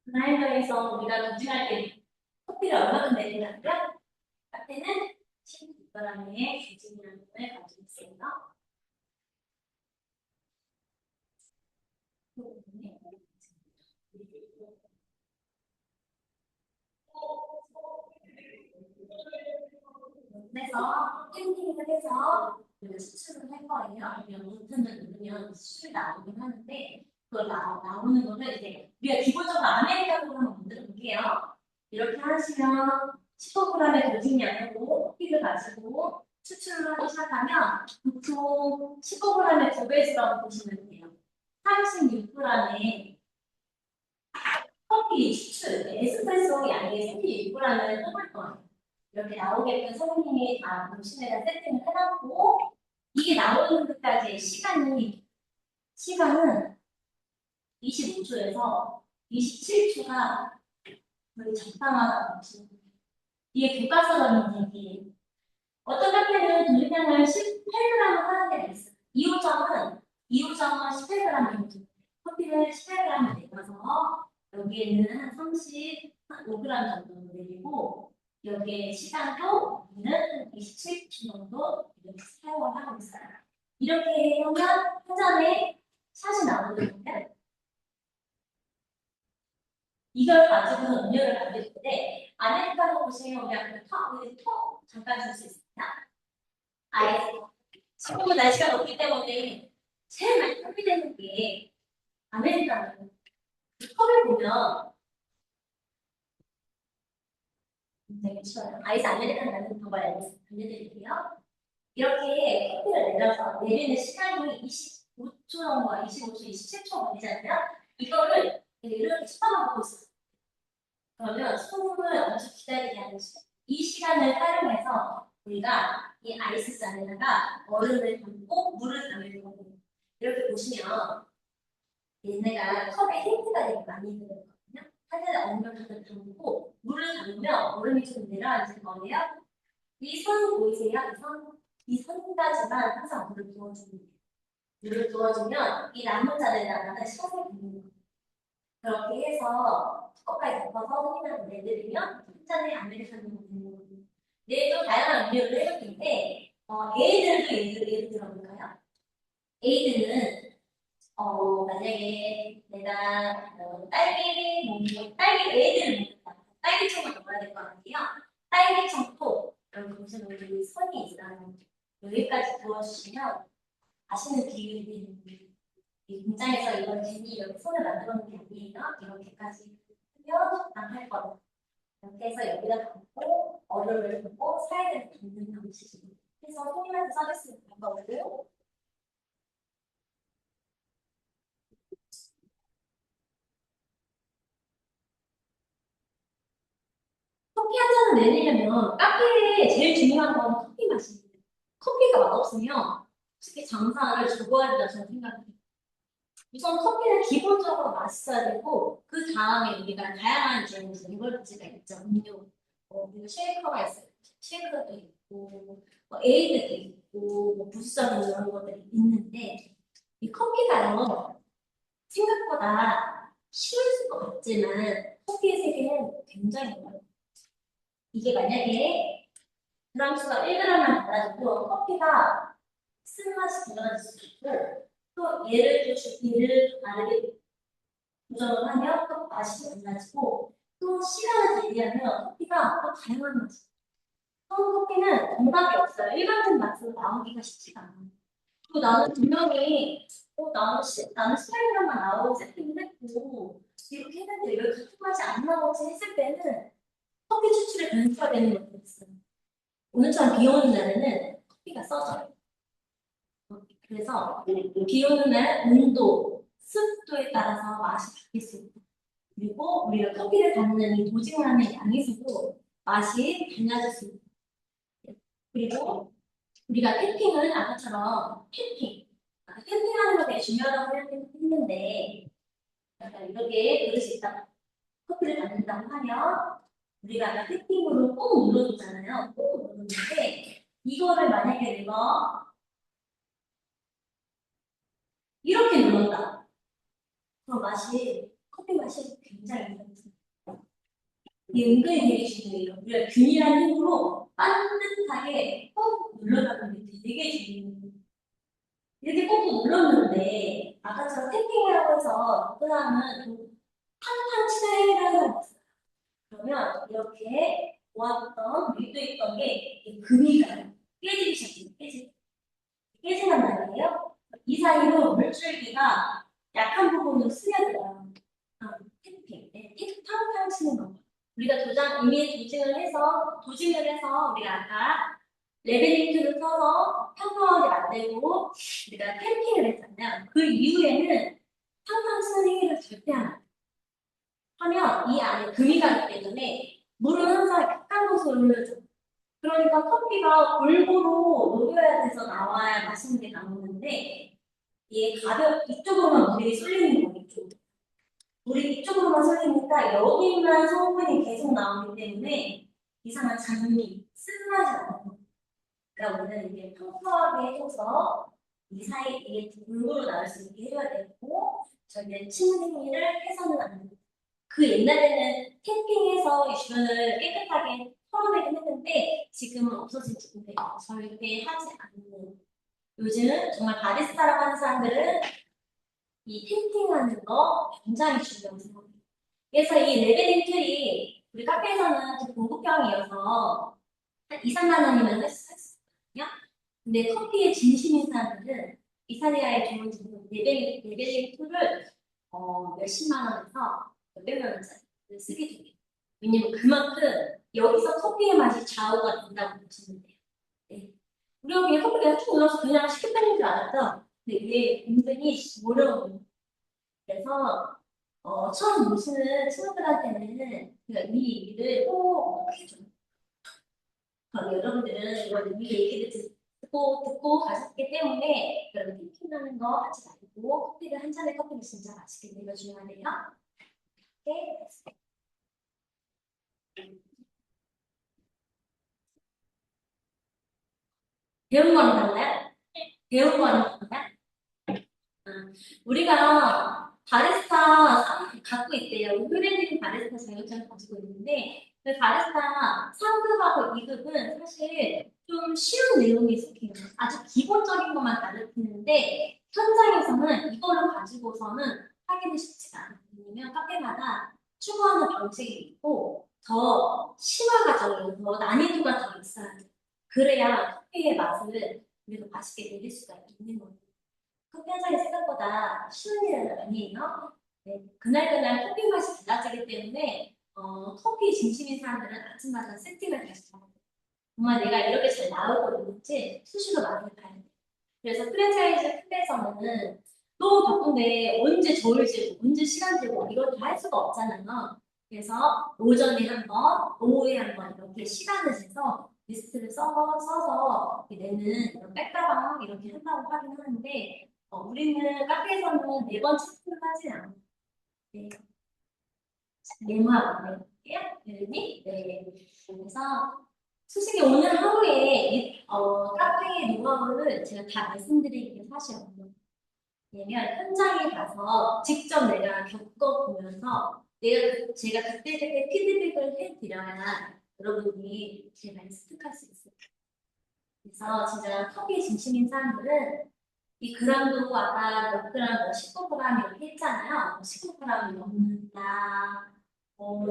그나이더에서 우리가 도착할 때 커피를 얼마큼 내리냐고요? 카페는 16g의 주진량을 가지고 있습니다. 그래서 캔딩을 해서 우리가 수출을 할 거예요. 아니면 버튼을 누르면 수출이 나오긴 하는데 그걸 나오는 거를 이제 우리가 기본적으로 아메리카노로 한번 만들어 볼게요. 이렇게 하시면 15g의 조직량으로 커피를 가지고 추출을 하기 시작하면 보통 15g의 2배수라고 보시면 돼요. 36g의 커피 추출, 에스프레소 양의 36g을 뽑을 거예요. 이렇게 나오게끔 선생님이 다 도심에다 세팅을 해놨고 이게 나오는 데까지의 시간은 25초에서 27초가 거의 적당하다고 보시면 돼요. 이게 교과서적인 얘기예요. 어떤 카페는 분량을 18g 하는 데가 있어요. 2호점은 18g이거든요. 커피를 18g 내려서 여기에는 한 35g 정도 내리고 여기에 시간도 우리는 27초 정도 이렇게 사용을 하고 있어요. 이렇게 하면 한 잔에 샷이 나오는데 이걸 가지고 음료를 만들 때 아메리카노 보시면 그냥 톡 잠깐 줄 수 있습니다. 아이스 지금은 날씨가 덥기 때문에 제일 많이 소비되는 게 아메리카노. 컵을 보면 되게 쉬워요. 아이스 아메리카노 만드는 방법을 알려드릴게요. 이렇게 커피를 내려서 내리는 시간이 25초 정도와 25초, 27초 걸리잖아요. 이거를 이렇게 습관을 보고 있어요. 그러면 소금을 엄청 기다리게 하는 시간. 이 시간을 활용해서 우리가 이 아이스잔에다가 얼음을 담고 물을 담을 거고 이렇게 보시면 얘네가 컵에 힌트가 되게 많이 들어있거든요. 하늘에 얼음을 가득 담고 물을 담으면 얼음이 좀 내려앉을 거예요. 이 선 보이세요? 이 선까지만 항상 물을 부어주는 거예요. 물을 부어주면 이 남은 잔에다가는 샷을 붓는 거예요. 그렇게 해서 컵까지 덮어서 선생님한테 내드리면 한 잔의 아메리카노가 되는 거예요. 내일도 다양한 음료를 해줄 텐데 에이드도 예를 들어볼까요? 에이드는 만약에 내가 딸기 애들을 먹는다. 딸기청을 먹어야 될 거 아니에요? 딸기청도 여기 보시면 여기 선이 있어요. 여기까지 부어주시면 맛있는 비율이 되는 이 공장에서 이걸 괜히 이렇게 손을 만들어 놓은 게 아니에요. 이렇게까지 하면 적당할 거다. 이렇게 해서 여기다 담고 얼음을 붓고 사이드를 붓는 방식으로 해서 손님한테 서비스 받는 거고 커피 한 잔을 내리려면 카페에 제일 중요한 건 커피 맛입니다. 커피가 맛없으면 솔직히 장사를 접어야 된다 저는 생각해요. 우선 커피는 기본적으로 맛있어야 되고 그 다음에 우리가 다양한 이제 레버리지가 있죠. 음료, 그리고 쉐이커가 있어요. 쉐이커도 있고 에이드도 있고 부스전 이런 것들이 있는데 이 커피가요 생각보다 쉬울 것 같지만 커피의 세계는 굉장히 어려워요. 이게 만약에 그람수가 1g만 달라져도 커피가 쓴맛이 달라질 수 있고 또 얘를 다르게 조정을 하면 또 맛이 달라지고 또 시간을 대비하면 커피가 또 다양한 맛이 처음 커피는 정답이 없어요. 일반적인 맛으로 나오기가 쉽지가 않아요. 그리고 나는 분명히 나는 스타일러만 나오고 세팅을 했고 이렇게 했는데 왜 같은 맛이 안 나오지 했을 때는 커피 추출에 변수가 되는 것도 있어요. 오늘처럼 비 오는 날에는 커피가 써져요. 그래서 비 오는 날 온도, 습도에 따라서 맛이 바뀔 수 있고 그리고 우리가 커피를 담는 이 도징하는 양에서도 맛이 달라질 수 있고 그리고 우리가 탭핑을 아까처럼 탭핑하는 거 되게 중요하다고 생각했는데 약간 이렇게 그릇이 있다 커피를 담는다고 하면 우리가 아까 탭핑으로 꾹 눌러주잖아요. 꾹 눌렀는데 이거를 만약에 내가 이렇게 눌렀다. 그럼 커피 맛이 굉장히 이상해요. 이게 은근히 되게 중요해요. 우리가 균일한 힘으로 반듯하게 꾹 눌러가는 게 되게 중요해요. 이렇게 꾹꾹 눌렀는데 아까처럼 탭핑이라고 해서 그 다음은 탕탕 치는 행위를 하는 거 있어요. 그러면 이렇게 모았던 밀도 있던 게 금이가 깨지기 시작해요. 깨지는 말이에요. 이 사이로 물줄기가 약한 부분으로 스며들어요. 탭핑, 탕탕 치는 거. 우리가 이미 도징을 해서 우리가 아까 레벨링트를 써서 평평하게 만들고 우리가 탬핑을 했잖아요. 그 이후에는 탕탕 치는 행위를 절대 안 해요. 하면 이 안에 금이 가기 때문에 물은 항상 약한 곳으로 흘러줘. 그러니까 커피가 골고루 녹여야 돼서 나와야 맛있는 게 나오는데 얘 이쪽으로만 물이 쏠리는 거겠죠. 물이 이쪽으로만 쏠리니까 여기만 성분이 계속 나오기 때문에 이상한 장미, 쓴맛이 나요. 그러니까 우리는 이게 평평하게 해줘서 이 사이 이게 골고루 나올 수 있게 해줘야 되고 저희는 침 행위를 해서는 안 됩니다. 그 옛날에는 탭핑해서 이 주변을 깨끗하게 털어내긴 했는데 지금은 없어진 지금도 절대 하지 않는 요즘 정말 바리스타라고 하는 사람들은 이 탭핑하는 거 굉장히 중요하다고 생각해요. 그래서 이 레벨링 툴이 우리 카페에서는 좀 고급형이어서 한 2, 3만 원이면 할 수 있거든요. 근데 커피에 진심인 사람들은 이탈리아의 좋은 제품 레벨링 툴을 몇십만 원에서 몇백만 원짜리를 쓰게 돼요. 왜냐면 그만큼 여기서 커피의 맛이 좌우가 된다고 보시면 돼요. 네. 우리가 그냥 커피를 쭉 눌러서 그냥 쉽게 빼는 줄 알았죠? 근데 이게 은근히 어려워요. 그래서 처음 보시는 친구들한테는 이 얘기를 꼭 해줘요. 여러분들은 이걸 이 얘기를 듣고 가셨기 때문에 여러분 핑핑하는 거 하지 말고 커피를 한 잔의 커피를 진짜 맛있게 내가 중요하네요. 네. 배운 거는 달라요? 배운 거는 달라요? 우리가 바리스타 갖고 있대요. 프리랜딩 바리스타 자격증을 가지고 있는데 그 바리스타 3급하고 2급은 사실 좀 쉬운 내용이 속해요. 아주 기본적인 것만 가르치는데 현장에서는 이걸로 가지고서는 하기는 쉽지가 않아요. 왜냐면 카페마다 추구하는 방식이 있고 더 심화가적으로 더 난이도가 더 있어야 돼요. 그래야 커피의 맛을 우리가 맛있게 내릴 수가 있는 거예요. 커피 한 잔이 생각보다 쉬운 일은 아니에요. 네, 그날그날 커피 맛이 달라지기 때문에 커피 진심인 사람들은 아침마다 세팅을 다시 해요. 정말 내가 이렇게 잘 나오고 있는지 수시로 많이 봐야 돼요. 그래서 프랜차이즈 클에서는 너무 바쁜데 언제 저울 재고 언제 시간 재고 이걸 다 할 수가 없잖아요. 그래서 오전에 한 번, 오후에 한 번 이렇게 시간을 재서 리스트를 써서 이렇게 내는 이런 백가방 이렇게 한다고 하긴 하는데 우리는 카페에서는 매번 체크를 하지 않아요. 네. 메모하고 있게요. 네. 그래서 솔직히 오늘 하루에 카페의 노하우를 제가 다 말씀드리기는 사실 없는 왜냐면 현장에 가서 직접 내가 겪어보면서 제가 그때 피드백을 해드려야 여러분이 제 말을 습득할 수 있어요. 그래서 진짜 커피에 진심인 사람들은 이 그람도 아까 몇 그램, 19g 이렇게 했잖아요. 19g 넘는다.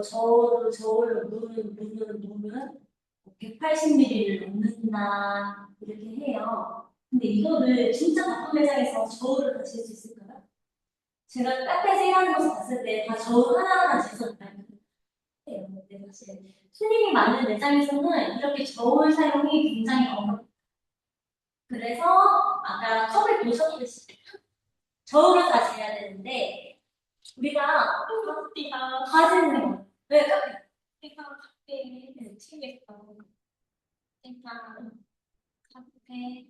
저울로 물은 180ml를 넣는다 이렇게 해요. 근데 이거를 진짜 바쁜 매장에서 저울을 다 잴 수 있을까요? 제가 카페에서 일하는 곳에 갔을 때 다 저울 하나하나 재서 나가요. 근데 사실 손님이 많은 매장에서는 이렇게 저울 사용이 굉장히 어려워요. 그래서 아까 컵을 보셨듯이 저울을 다 재야 되는데 우리가 다 재는 거예요. 왜 카페에 튀겠어. 일단 카페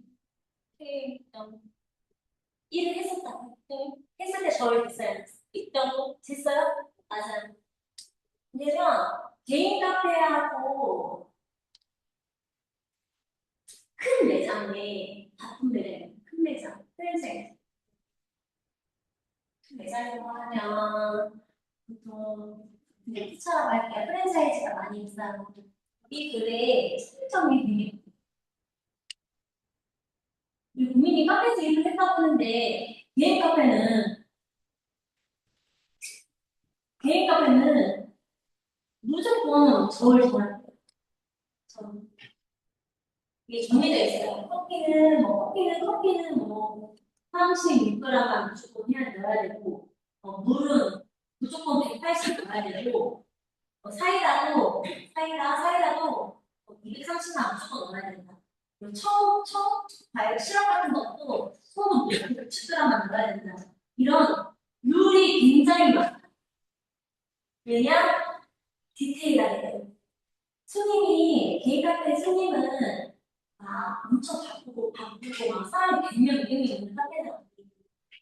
일을 했었다. 했을 때 저를 됐어요. 있다고 됐어요? 맞아요. 왜냐면 개인 카페하고 큰 매장에 바쁜 매장, 큰 매장, 프랜차이즈. 큰 매장에서 하면 보통 이제 피처럼 할게요. 프랜차이즈가 많이 있어요. 이 글에 설정이 되게 우리 국민이 카페에서 일을 했다 보는데 개인 카페는 무조건 저를 좋아해요. 이게 정해져 있어요. 커피는 36g만 무조건 넣어야 되고, 물은 무조건 180 넣어야 되고, 사이다도 230만 무조건 넣어야 된다. 그리고 과일 시럽 같은 것도 소금 110g만 넣어야 된다. 이런 룰이 굉장히 많아요. 왜냐? 디테일하게 돼요. 개인 카페 손님은 엄청 바쁘고 막 사람이 100명, 200명 있는 카페는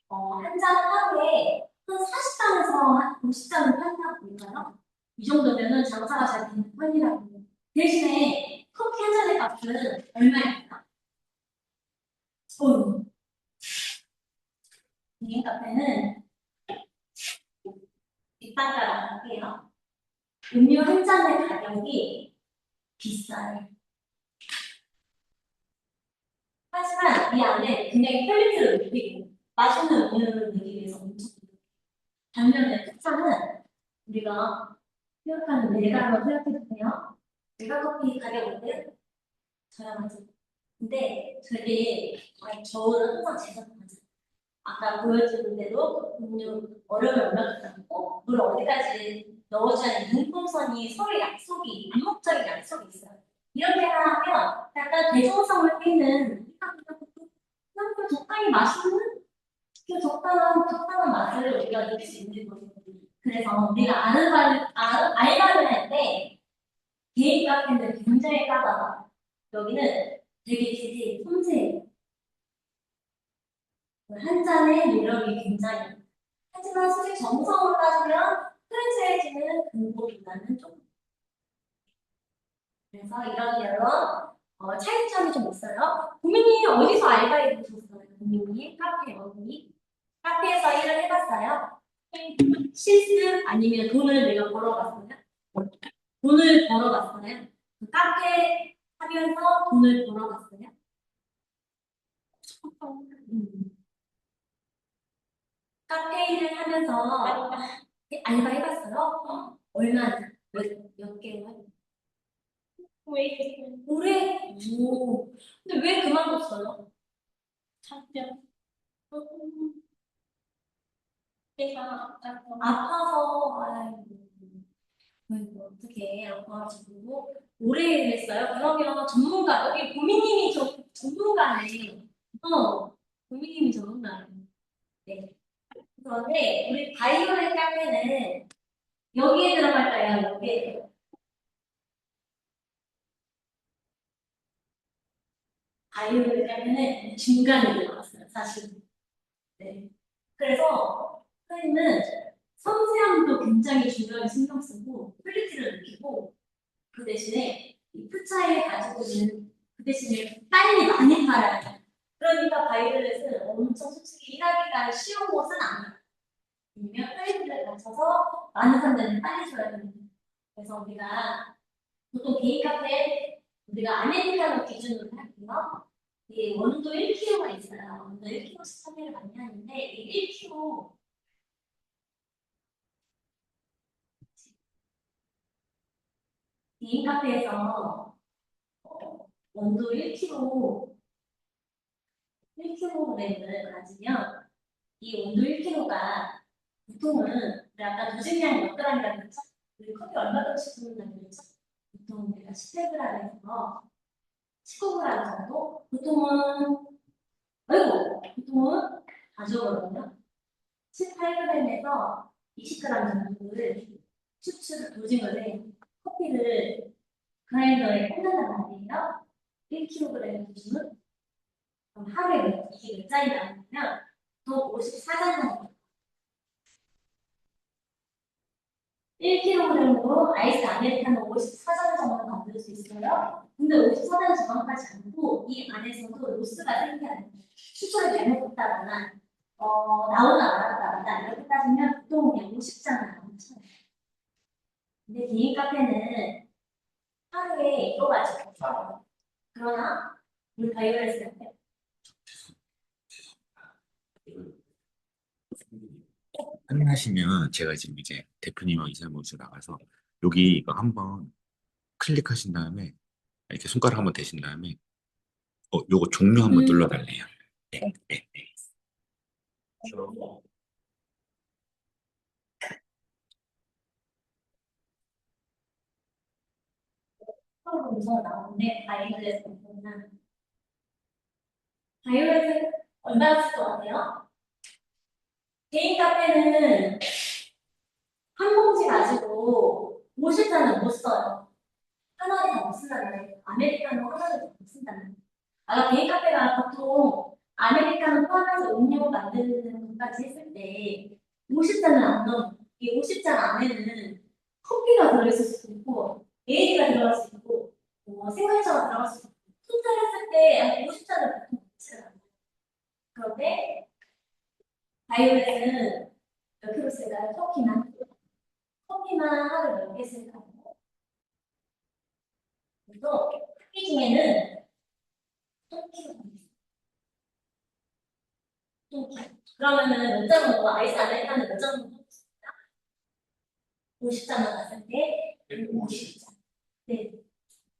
한 잔 하루에 한 40잔에서 한 50잔을 판다고 볼까요? 이 정도면은 장사가 잘 되는 편이라고. 대신에 커피 한 잔의 값은 얼마일까? 개인 카페는 뒷단가를 할게요. 음료 한 잔의 가격이 비싸요. 하지만 이 안에 굉장히 퀄리티를 높이고 맛있는 음료를 내기 위해서 엄청 반면에 특차는 우리가 생각하는 메가로 생각해주세요. 메가커피 가격은 저렴하죠. 근데 되게 저울은 항상 제작하죠. 아까 보여드린 대로 음료 얼음을 얼마나 넣고 물 어디까지 넣어줘야 하는 융통선이 서로 암묵적인 약속이 있어요. 이렇게 하면 약간 대중성을 띠는 그냥 적당히 맛있는 그 적당한 맛을 우리가 느낄 수 있는 거죠. 그래서 우리가 알바를 할 때 개인 카페는 굉장히 까다로워. 여기는 되게 질이 섬세해요. 한 잔의 노력이 굉장히 하지만 솔직히 정성으로 따지면 프랜차이즈는 근보보다는 좀 그래서 이런 차이점이 좀 있어요. 고민이 어디서 알바해 보셨어요? 고민이 카페에서 일을 해봤어요? 실습 아니면 돈을 내가 벌어봤어요? 돈을 벌어봤어요? 카페 하면서 돈을 벌어봤어요? 카페 일을 하면서 알바 해봤어요? 얼마나? 몇 개월? 오래? 오. 근데 왜 그만뒀어요? 학교 내가 아파서, 아이고, 어떻게 아파가지고 오래 일했어요? 그러면 전문가, 여기 고민님이 전문가네. 고민님이 전문가네. 네. 그런데 우리 바이올렛 카페는 여기에 들어갈까요? 여기에. 바이올렛 카페는 중간에 들어갔어요, 사실. 네. 그래서 선생님은 섬세함도 굉장히 중요하게 신경 쓰고 퀄리티를 느끼고 그 대신에 이 푸차에 가지고 있는 그 대신에 빨리 많이 팔아야 돼. 그러니까 바이올렛은 엄청 솔직히 일하기가 쉬운 곳은 아니에요. 왜냐면 퀄리티를 갖춰서 많은 사람들이 빨리 줘야 됩니다. 그래서 우리가 보통 개인 카페 우리가 아메리카노 기준으로 할게요. 이 원두 1kg가 있어요. 원두 1kg씩 판매를 많이 하는데 이 1kg 개인 카페에서 원두 1kg을 가지면 이 원두 1kg가 보통은 우리 아까 도식량이 몇 g이라고 그랬죠? 우리 커피 얼마씩 붓는다고 그랬죠? 보통 우리가 10g에서 19g 정도? 보통은 가져오거든요. 18g에서 20g 정도를 도징을 해 커피를 그라인더에 꽂는단 말이에요. 1kg 기준은 그럼 하루에 이게 몇 잔이 나오냐면 또 54잔 정도. 1kg으로 아이스 아메리카노 54잔 정도 만들 수 있어요. 근데 54잔 정확하지 않고 이 안에서도 로스가 생겨요. 추출을 잘못했다거나 나오나 말았다거나 이렇게 따지면 보통 그냥 50잔은 나오죠. 근데 개인 카페는 하루에 이거 가지고 그러나 우리 바이올렛을 할 때 끝나시면 제가 지금 이제 대표님하고 이사무실 나가서 여기 이거 한번 클릭하신 다음에 이렇게 손가락 한번 대신 다음에 요거 종료 한번 눌러달래요. 네, 네, 네. 처음 문서가 나오는데 바이올렛을 보면 바이올렛을 얼마나 쓸 것 같아요? 개인 카페는 한 봉지 가지고 50잔을 못 써요. 하나를 다 못 쓴다는 거예요. 아메리카노 하나를 다 못 쓴다는 거예요. 개인 카페가 보통 아메리카노 포함해서 음료 만드는 것까지 했을 때 50잔은 안 넣어. 이 50잔 안에는 커피가 들어있을 수도 있고 에이드가 들어갈 수 있고 생강차가 들어갈 수 있고 혼자 했을 때 50잔을 보통 넣지를 않아요. 그런데 바이올렛은 몇 킬로 쓸까요? 커피만 하루 몇 개 쓸까요? 그래서 커피 중에는 또 그러면은 몇 잔 정도 아이스 아메리카노 몇 잔 정도 50잔만 갔을 때 50잔. 네.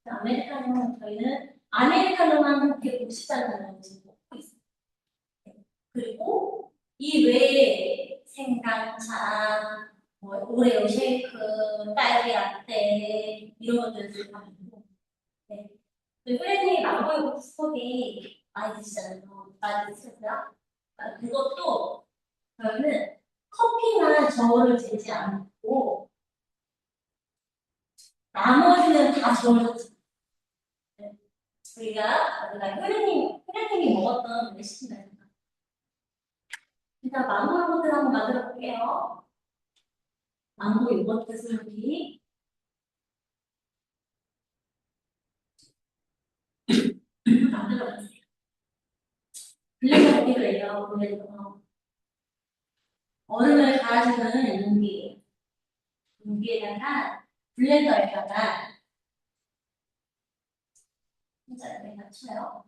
아메리카노 저희는 아메리카노만 150잔 정도 있어요. 네. 그리고 이 외에 생강차, 오레오 쉐이크, 딸기 라떼 이런 것들을 다 있고. 네. 프레디 망고요거트 스톡이 많이 드시잖아요. 많이 드시고요. 그것도 저희는 커피나 저울을 재지 않고 나머지는 다 저울을 네. 우리가 흐르님이 먹었던 레시피입니다. 일단 망고 요거트를 한번 만들어 볼게요. 망고 요거트 스무디 만들어 보세요. 블렌더 필요해요. 블렌더. 얼음을 갈아주는 용기에다가 블렌더에다가 진짜 이렇게 맞춰요.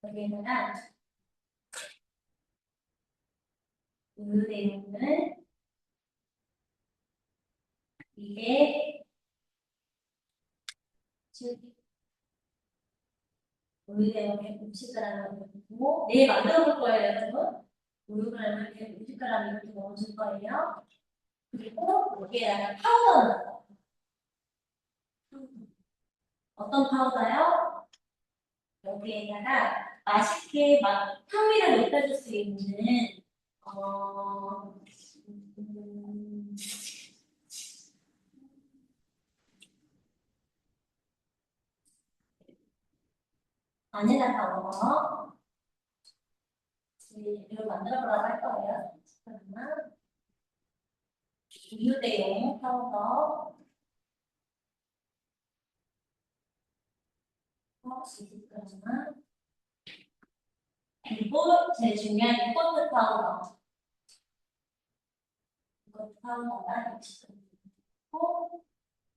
여기에다가 우유 내용을 이게 우유 내용에 60g을 넣고 내일 만들어 볼 거예요, 여러분. 우유 그램을 150g 이렇게 넣어줄 거예요. 그리고 여기에다가 파우더를 넣어요. 어떤 파우더요? 여기에다가 맛있게 막 향미를 높여줄 수 있는 음, 바닐라 파우더 이걸 만들어 보라고 할 거예요. 잠깐만. 우유 대용 파우더 20g 그리고 제일 중요한 이코트 파우더 이코트 파우더가 60g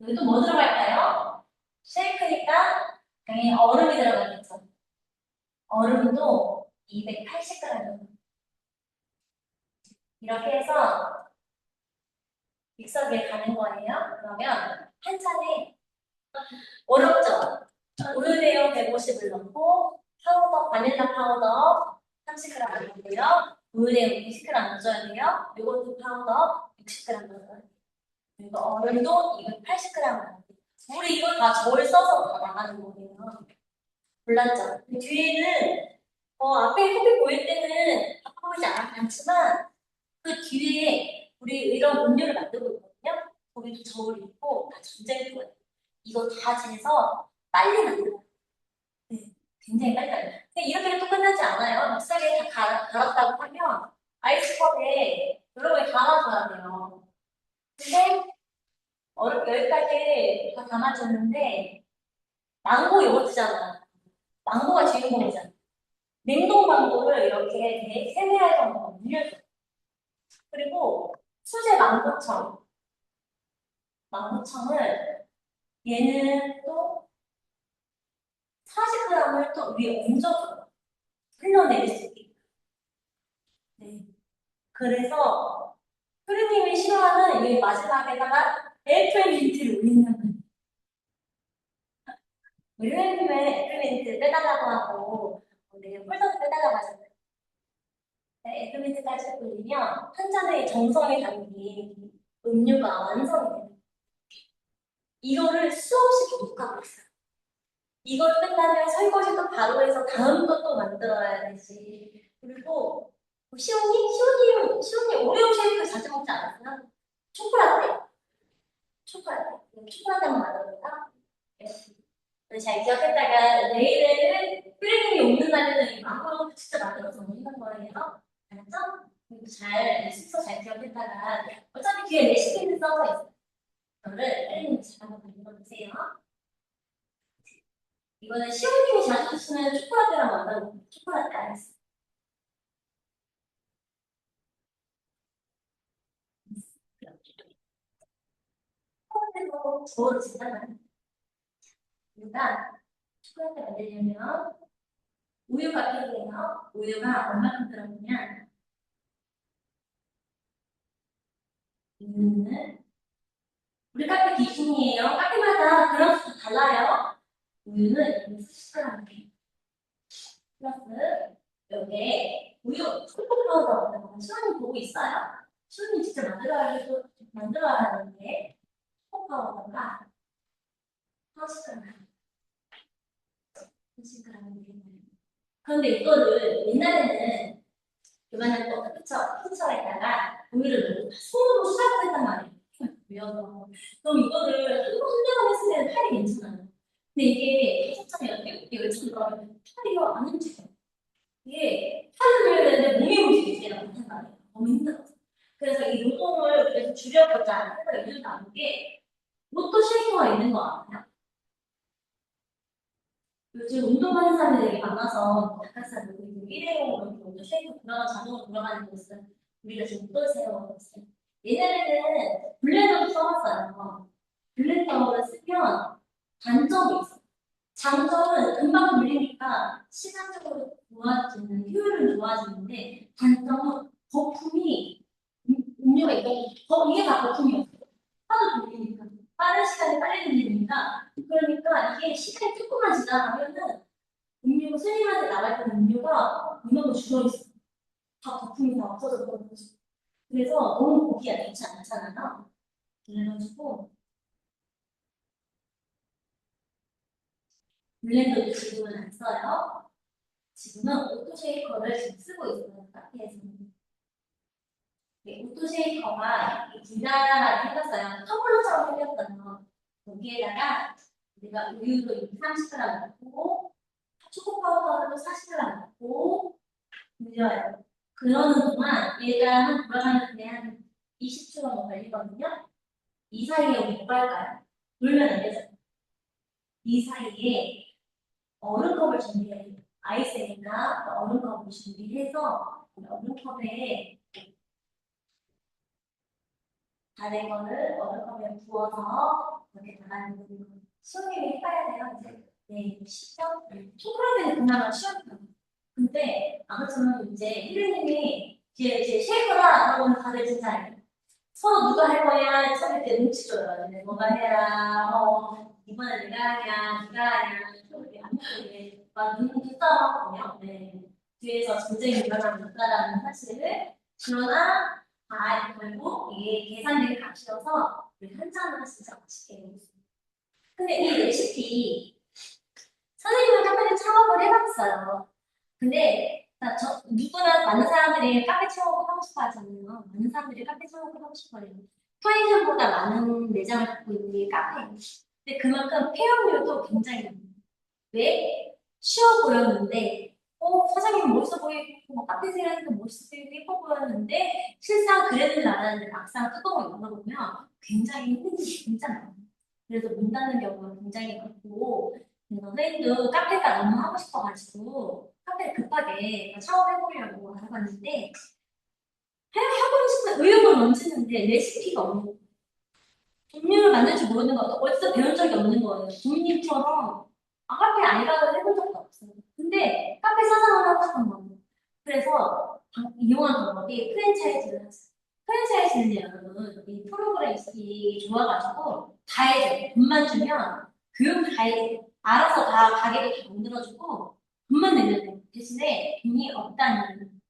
여기도 뭐 들어갈까요? 쉐이크니까 당연히 얼음이 들어가겠죠. 얼음도 280g 이렇게 해서 믹서기에 가는 거예요. 그러면 한 잔에 어렵죠? 우유 대용 150을 넣고 파우더, 바닐라 파우더 30g 넣고요. 우유 대용 20g 넣어줘야 돼요. 요거트 파우더 60g 넣어줘야 돼요. 그리고 얼음도 280g 넣어야 돼요. 우리 이거 다 저울 써서 다 나가는 거예요. 몰랐죠? 뒤에는 앞에 커피 보일 때는 보이지 않지만 그 뒤에 우리 이런 음료를 만들고 있거든요. 거기도 저울이 있고 다 전자일 거예요. 이거 다 재서 빨리 만들어요. 네, 굉장히 빨리 만들어요. 근데 이렇게 또 끝나지 않아요. 믹서기에 다 갈았다고 하면 아이스컵에 여러분이 담아줘야 돼요. 근데 여기까지 다 담아줬는데 망고 요거트잖아. 망고가 주인공이잖아. 냉동 망고를 이렇게 3-4알 정도 물려줘요. 그리고 수제 망고청을 얘는 또 40g을 또 위에 얹어줘요. 흘러내릴 수 있게. 네. 그래서 흐르님이 싫어하는 이 마지막에다가 애플민트를 올리는 거예요. 우리 흐르님의 애플민트 빼달라고 하고 내가 폴더도 빼달라고 하잖아요. 네, 애플민트까지 올리면 한 잔의 정성이 담긴 음료가 완성이 돼요. 이거를 수없이 반복하고 있어요. 이걸 끝나면 설거지도 바로 해서 다음 것도 만들어야 되지. 그리고 시온이 오레오 쉐이크 자주 먹지 않았어요? 초콜라떼만 만들어볼까? 네. 잘 기억했다가 내일은 끓이님이 없는 날에는 망고로 진짜 만들어서 먹는 거예요. 알았죠? 잘 숙소 잘 기억했다가 어차피 뒤에 레시피는 써져 있어요. 이거를 끓이님이 잘 한번 만들어보세요. 이거는 시온님이 자주 쓰는 초콜라떼랑 만들어볼게요. 초콜라떼 아이스. 초콜라떼도 저를 진단하는 우리가 초콜라떼 만들려면 우유가 필요해요. 우유가 얼마큼 들어가냐? 우유는 우리 카페 기준이에요. 카페마다 그런 수도 달라요. 우유는 40g 플러스 여기에 우유 초코 파우더 시원이 보고 있어요. 시원이 직접 만들어야 하는데 초코 파우더가 40g 되겠네요. 그런데 이거를 옛날에는 요만한 거 피처에다가 우유를 넣고 손으로 수작을 했단 말이에요. 위어서 그럼 이거를 한 번만 했으면 팔이 괜찮아요. 근데 이게 5점이었는데 이게 왜 들어가면 팔이 안 움직여요. 이게 팔을 돌려야 되는데 몸이 움직이지가 않단 말이에요. 너무 힘들어서. 그래서 이 노동을 계속 줄여보자 해서 요즘 나온 게 로또 쉐이커가 있는 거 같아요. 요즘 운동하는 사람들이 되게 많아서 닭가슴살 그리고 일회용으로 먼저 쉐이크 자동으로 돌아가는 것은 우리가 지금 못 세워가고 있어요. 예전에는 블렌더도 써봤어요. 블렌더를 쓰면 단점이 있어요. 장점은 금방 돌리니까 시간적으로 좋아지는 효율은 좋아지는데 단점은 거품이 음료가 이게 다 거품이었어요. 하도 돌리니까 빠른 시간에 빨리 돌리니까 그러니까 이게 시간이 조금만 지나가면은 음료가 스님한테 나갈 때는 음료가 이만큼 죽어있어. 다 거품이 다 없어져 버린 거지. 그래서 너무 보기가 좋지 않잖아요. 그래가지고 블렌더도 지금은 안 써요. 지금은 오토쉐이커를 지금 쓰고 있어요. 카페에서는. 네, 오토쉐이커가 분자가 생겼어요. 텀블러처럼 생겼어요. 거기에다가 내가 우유도 30g 넣고 초코 파우더도 40g 넣고 물려요. 그러는 동안 얘가 한 돌아가는데 한 20초 정도 걸리거든요. 이 사이에 우리 뭐 할까요? 놀면 안 되죠. 이 사이에 얼음컵을 준비해요. 아이스에다가 얼음컵을 준비해서 얼음컵에 다른 거를 얼음컵에 부어서 이렇게 나가는 거예요. 시험이 해봐야 돼요. 이제 네, 시험 초콜릿은 그나마 쉬웠어요. 근데 아무튼 이제 힐링님이 제 쉐이커다 그러면 다들 진짜 서로 누가 할 거냐 서로 이제 눈치 줘요. 네, 뭐가 해라. 이번에 내가 하냐, 네가 하냐. 이렇게 안 하게 막눈 싸움하거든요. 네. 뒤에서 전쟁이 일어나면 있다라는 사실을 그러나 결국 이게 계산된 값이어서 우리 한 잔을 진짜 맛있게 먹었어요. 근데 이 레시피 선생님은 카페를 창업을 해봤어요. 근데 누구나 많은 사람들이 카페 창업을 하고 싶어 하잖아요. 많은 사람들이 카페 창업을 하고 싶어 해요. 편의점보다 많은 매장을 갖고 있는 게 카페예요. 근데 그만큼 폐업률도 굉장히 많아요. 왜? 쉬워 보였는데, 사장님 멋있어 보이고, 뭐 카페 생활도 멋있어 보이고, 예뻐 보였는데, 실상 그래도 나라는 막상 뚜껑을 열어보면 굉장히 힘든 일이 진짜 많아요. 그래서 문 닫는 경우가 굉장히 많고, 선생님도 카페가 너무 하고 싶어가지고, 카페를 급하게 창업해보려고 알아봤는데, 해보고 싶은 의욕은 넘치는데, 레시피가 없는 거예요. 음료를 만들 줄 모르는 거, 어디서 배운 적이 없는 거예요. 부모님처럼 카페 알바를 해본 적도 없어요. 근데 카페 사장을 하고 싶은 거예요. 그래서 이용한 방법이 프랜차이즈를 하죠. 프랜차이즈는 여러분, 이 프로그램이 좋아가지고 다 해줘요. 돈만 주면 교육 다 해줘요. 알아서 다 가게도 다 만들어주고 돈만 내면 돼요. 대신에 돈이 없다는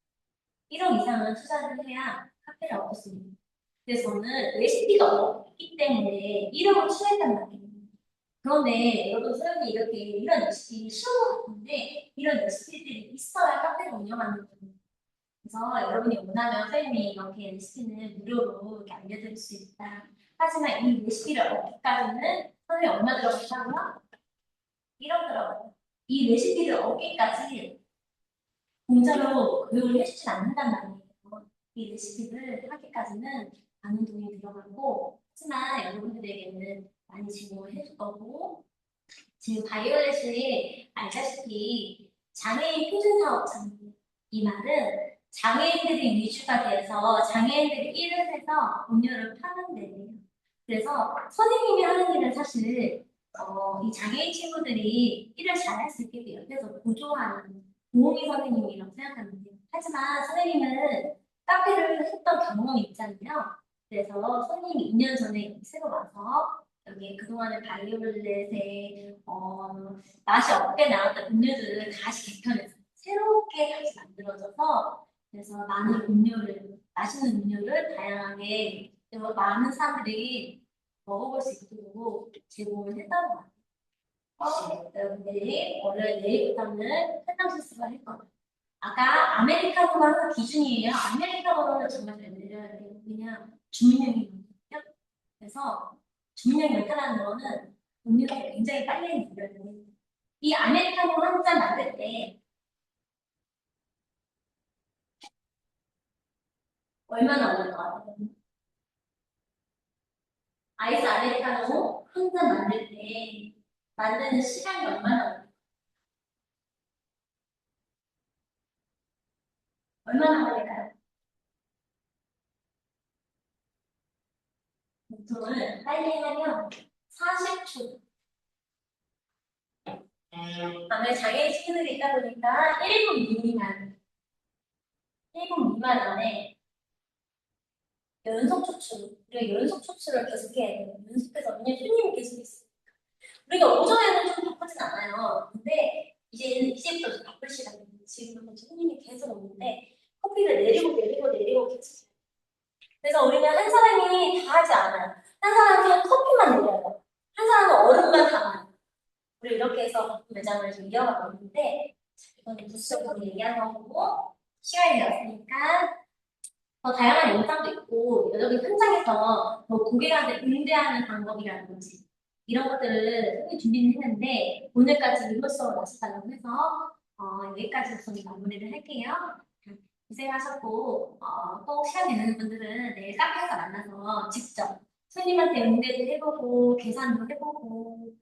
1억 이상은 투자를 해야 카페를 얻을 수 있는 거예요. 그래서 저는 레시피가 없기 때문에 1억을 투자했단 말이에요. 그런데 여러분 소연이 이렇게 이런 레시피 쉬운 것 같은데 이런 레시피들이 있어야 카페를 운영하는 거예요. 그래서 여러분이 원하면 선생님이 이렇게 레시피는 무료로 이렇게 알려드릴 수 있다. 하지만 이 레시피를 얻기까지는 선생님 얼마 들어갔다고요? 1억 들어가요. 이 레시피를 얻기까지 공짜로 교육을 해주진 않는단 말이에요. 이 레시피를 하기까지는 많은 돈이 들어가고 하지만 여러분들에게는 많이 제공을 해줄 거고 지금 바이올렛이 알다시피 장애인 표준 사업자입니다. 이 말은 장애인들이 위주가 돼서 장애인들이 일을 해서 음료를 파는 데예요. 그래서 선생님이 하는 일은 사실 이 장애인 친구들이 일을 잘할 수 있게 옆에서 보조하는 도우미 선생님이라고 생각하면 돼요. 하지만 선생님은 카페를 했던 경험이 있잖아요. 그래서 선생님이 2년 전에 여기 새로 와서 여기 그동안에 바이올렛에 맛이 없게 나왔던 음료들을 다시 개편해서 새롭게 다시 만들어져서 그래서 많은 맛있는 음료를 다양하게 많은 사람들이 먹어볼 수 있도록 제공을 했다고 합니다. 여러분들이 오늘 내일부터는 설탕 실습을 할 거예요. 아까 아메리카노가 항상 기준이에요. 아메리카노는 정말 잘 내려야 돼요. 그냥 주문량이 많거든요. 그래서 주문량이 많다는 거는 음료가 굉장히 빨리 내려야 돼요. 이 아메리카노 한 잔 만들 때 얼마나 걸릴 것 같아요? 아이스 아메리카노 한 잔 만들 때 만드는 시간이 얼마나 걸릴까요? 보통은 빨리 하면 40초. 아무래도 장애인 친구들이 있다 보니까 1분 미만 1분 미만 안에 연속 추출, 우리가 연속 추출을 계속해야 돼요. 연속해서, 왜냐면 손님이 계속 있어요. 우리가 오전에는 좀 바쁘진 않아요. 근데 이제부터 좀 바쁠 시간이에요. 지금부터 손님이 계속 오는데 커피를 내리고 계속. 그래서 우리는 한 사람이 다 하지 않아요. 한 사람은 커피만 내려요. 한 사람은 얼음만 담아요. 우리 이렇게 해서 매장을 좀 이어가고 있는데 이거는 부수적으로 얘기하는 거고 시간이 되었으니까 더 다양한 영상도 있고 여러분 현장에서 뭐 고객한테 응대하는 방법이라든지 이런 것들을 흔히 준비는 했는데 오늘까지 리허설을 마쳤다고 해서 여기까지 좀 마무리를 할게요. 고생하셨고 꼭 시간 되는 분들은 내일 카페에서 만나서 직접 손님한테 응대도 해보고 계산도 해보고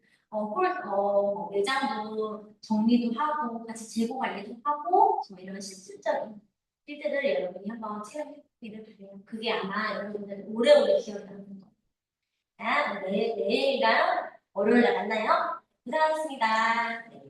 매장도 정리도 하고 같이 재고 관리도 하고 이런 실질적인 필드를 여러분이 한번 체험해보기를 바래요. 그게 아마 여러분들 오래오래 기억에 남는 거예요. 자, 내일이랑 월요일에 만나요. 고생하셨습니다.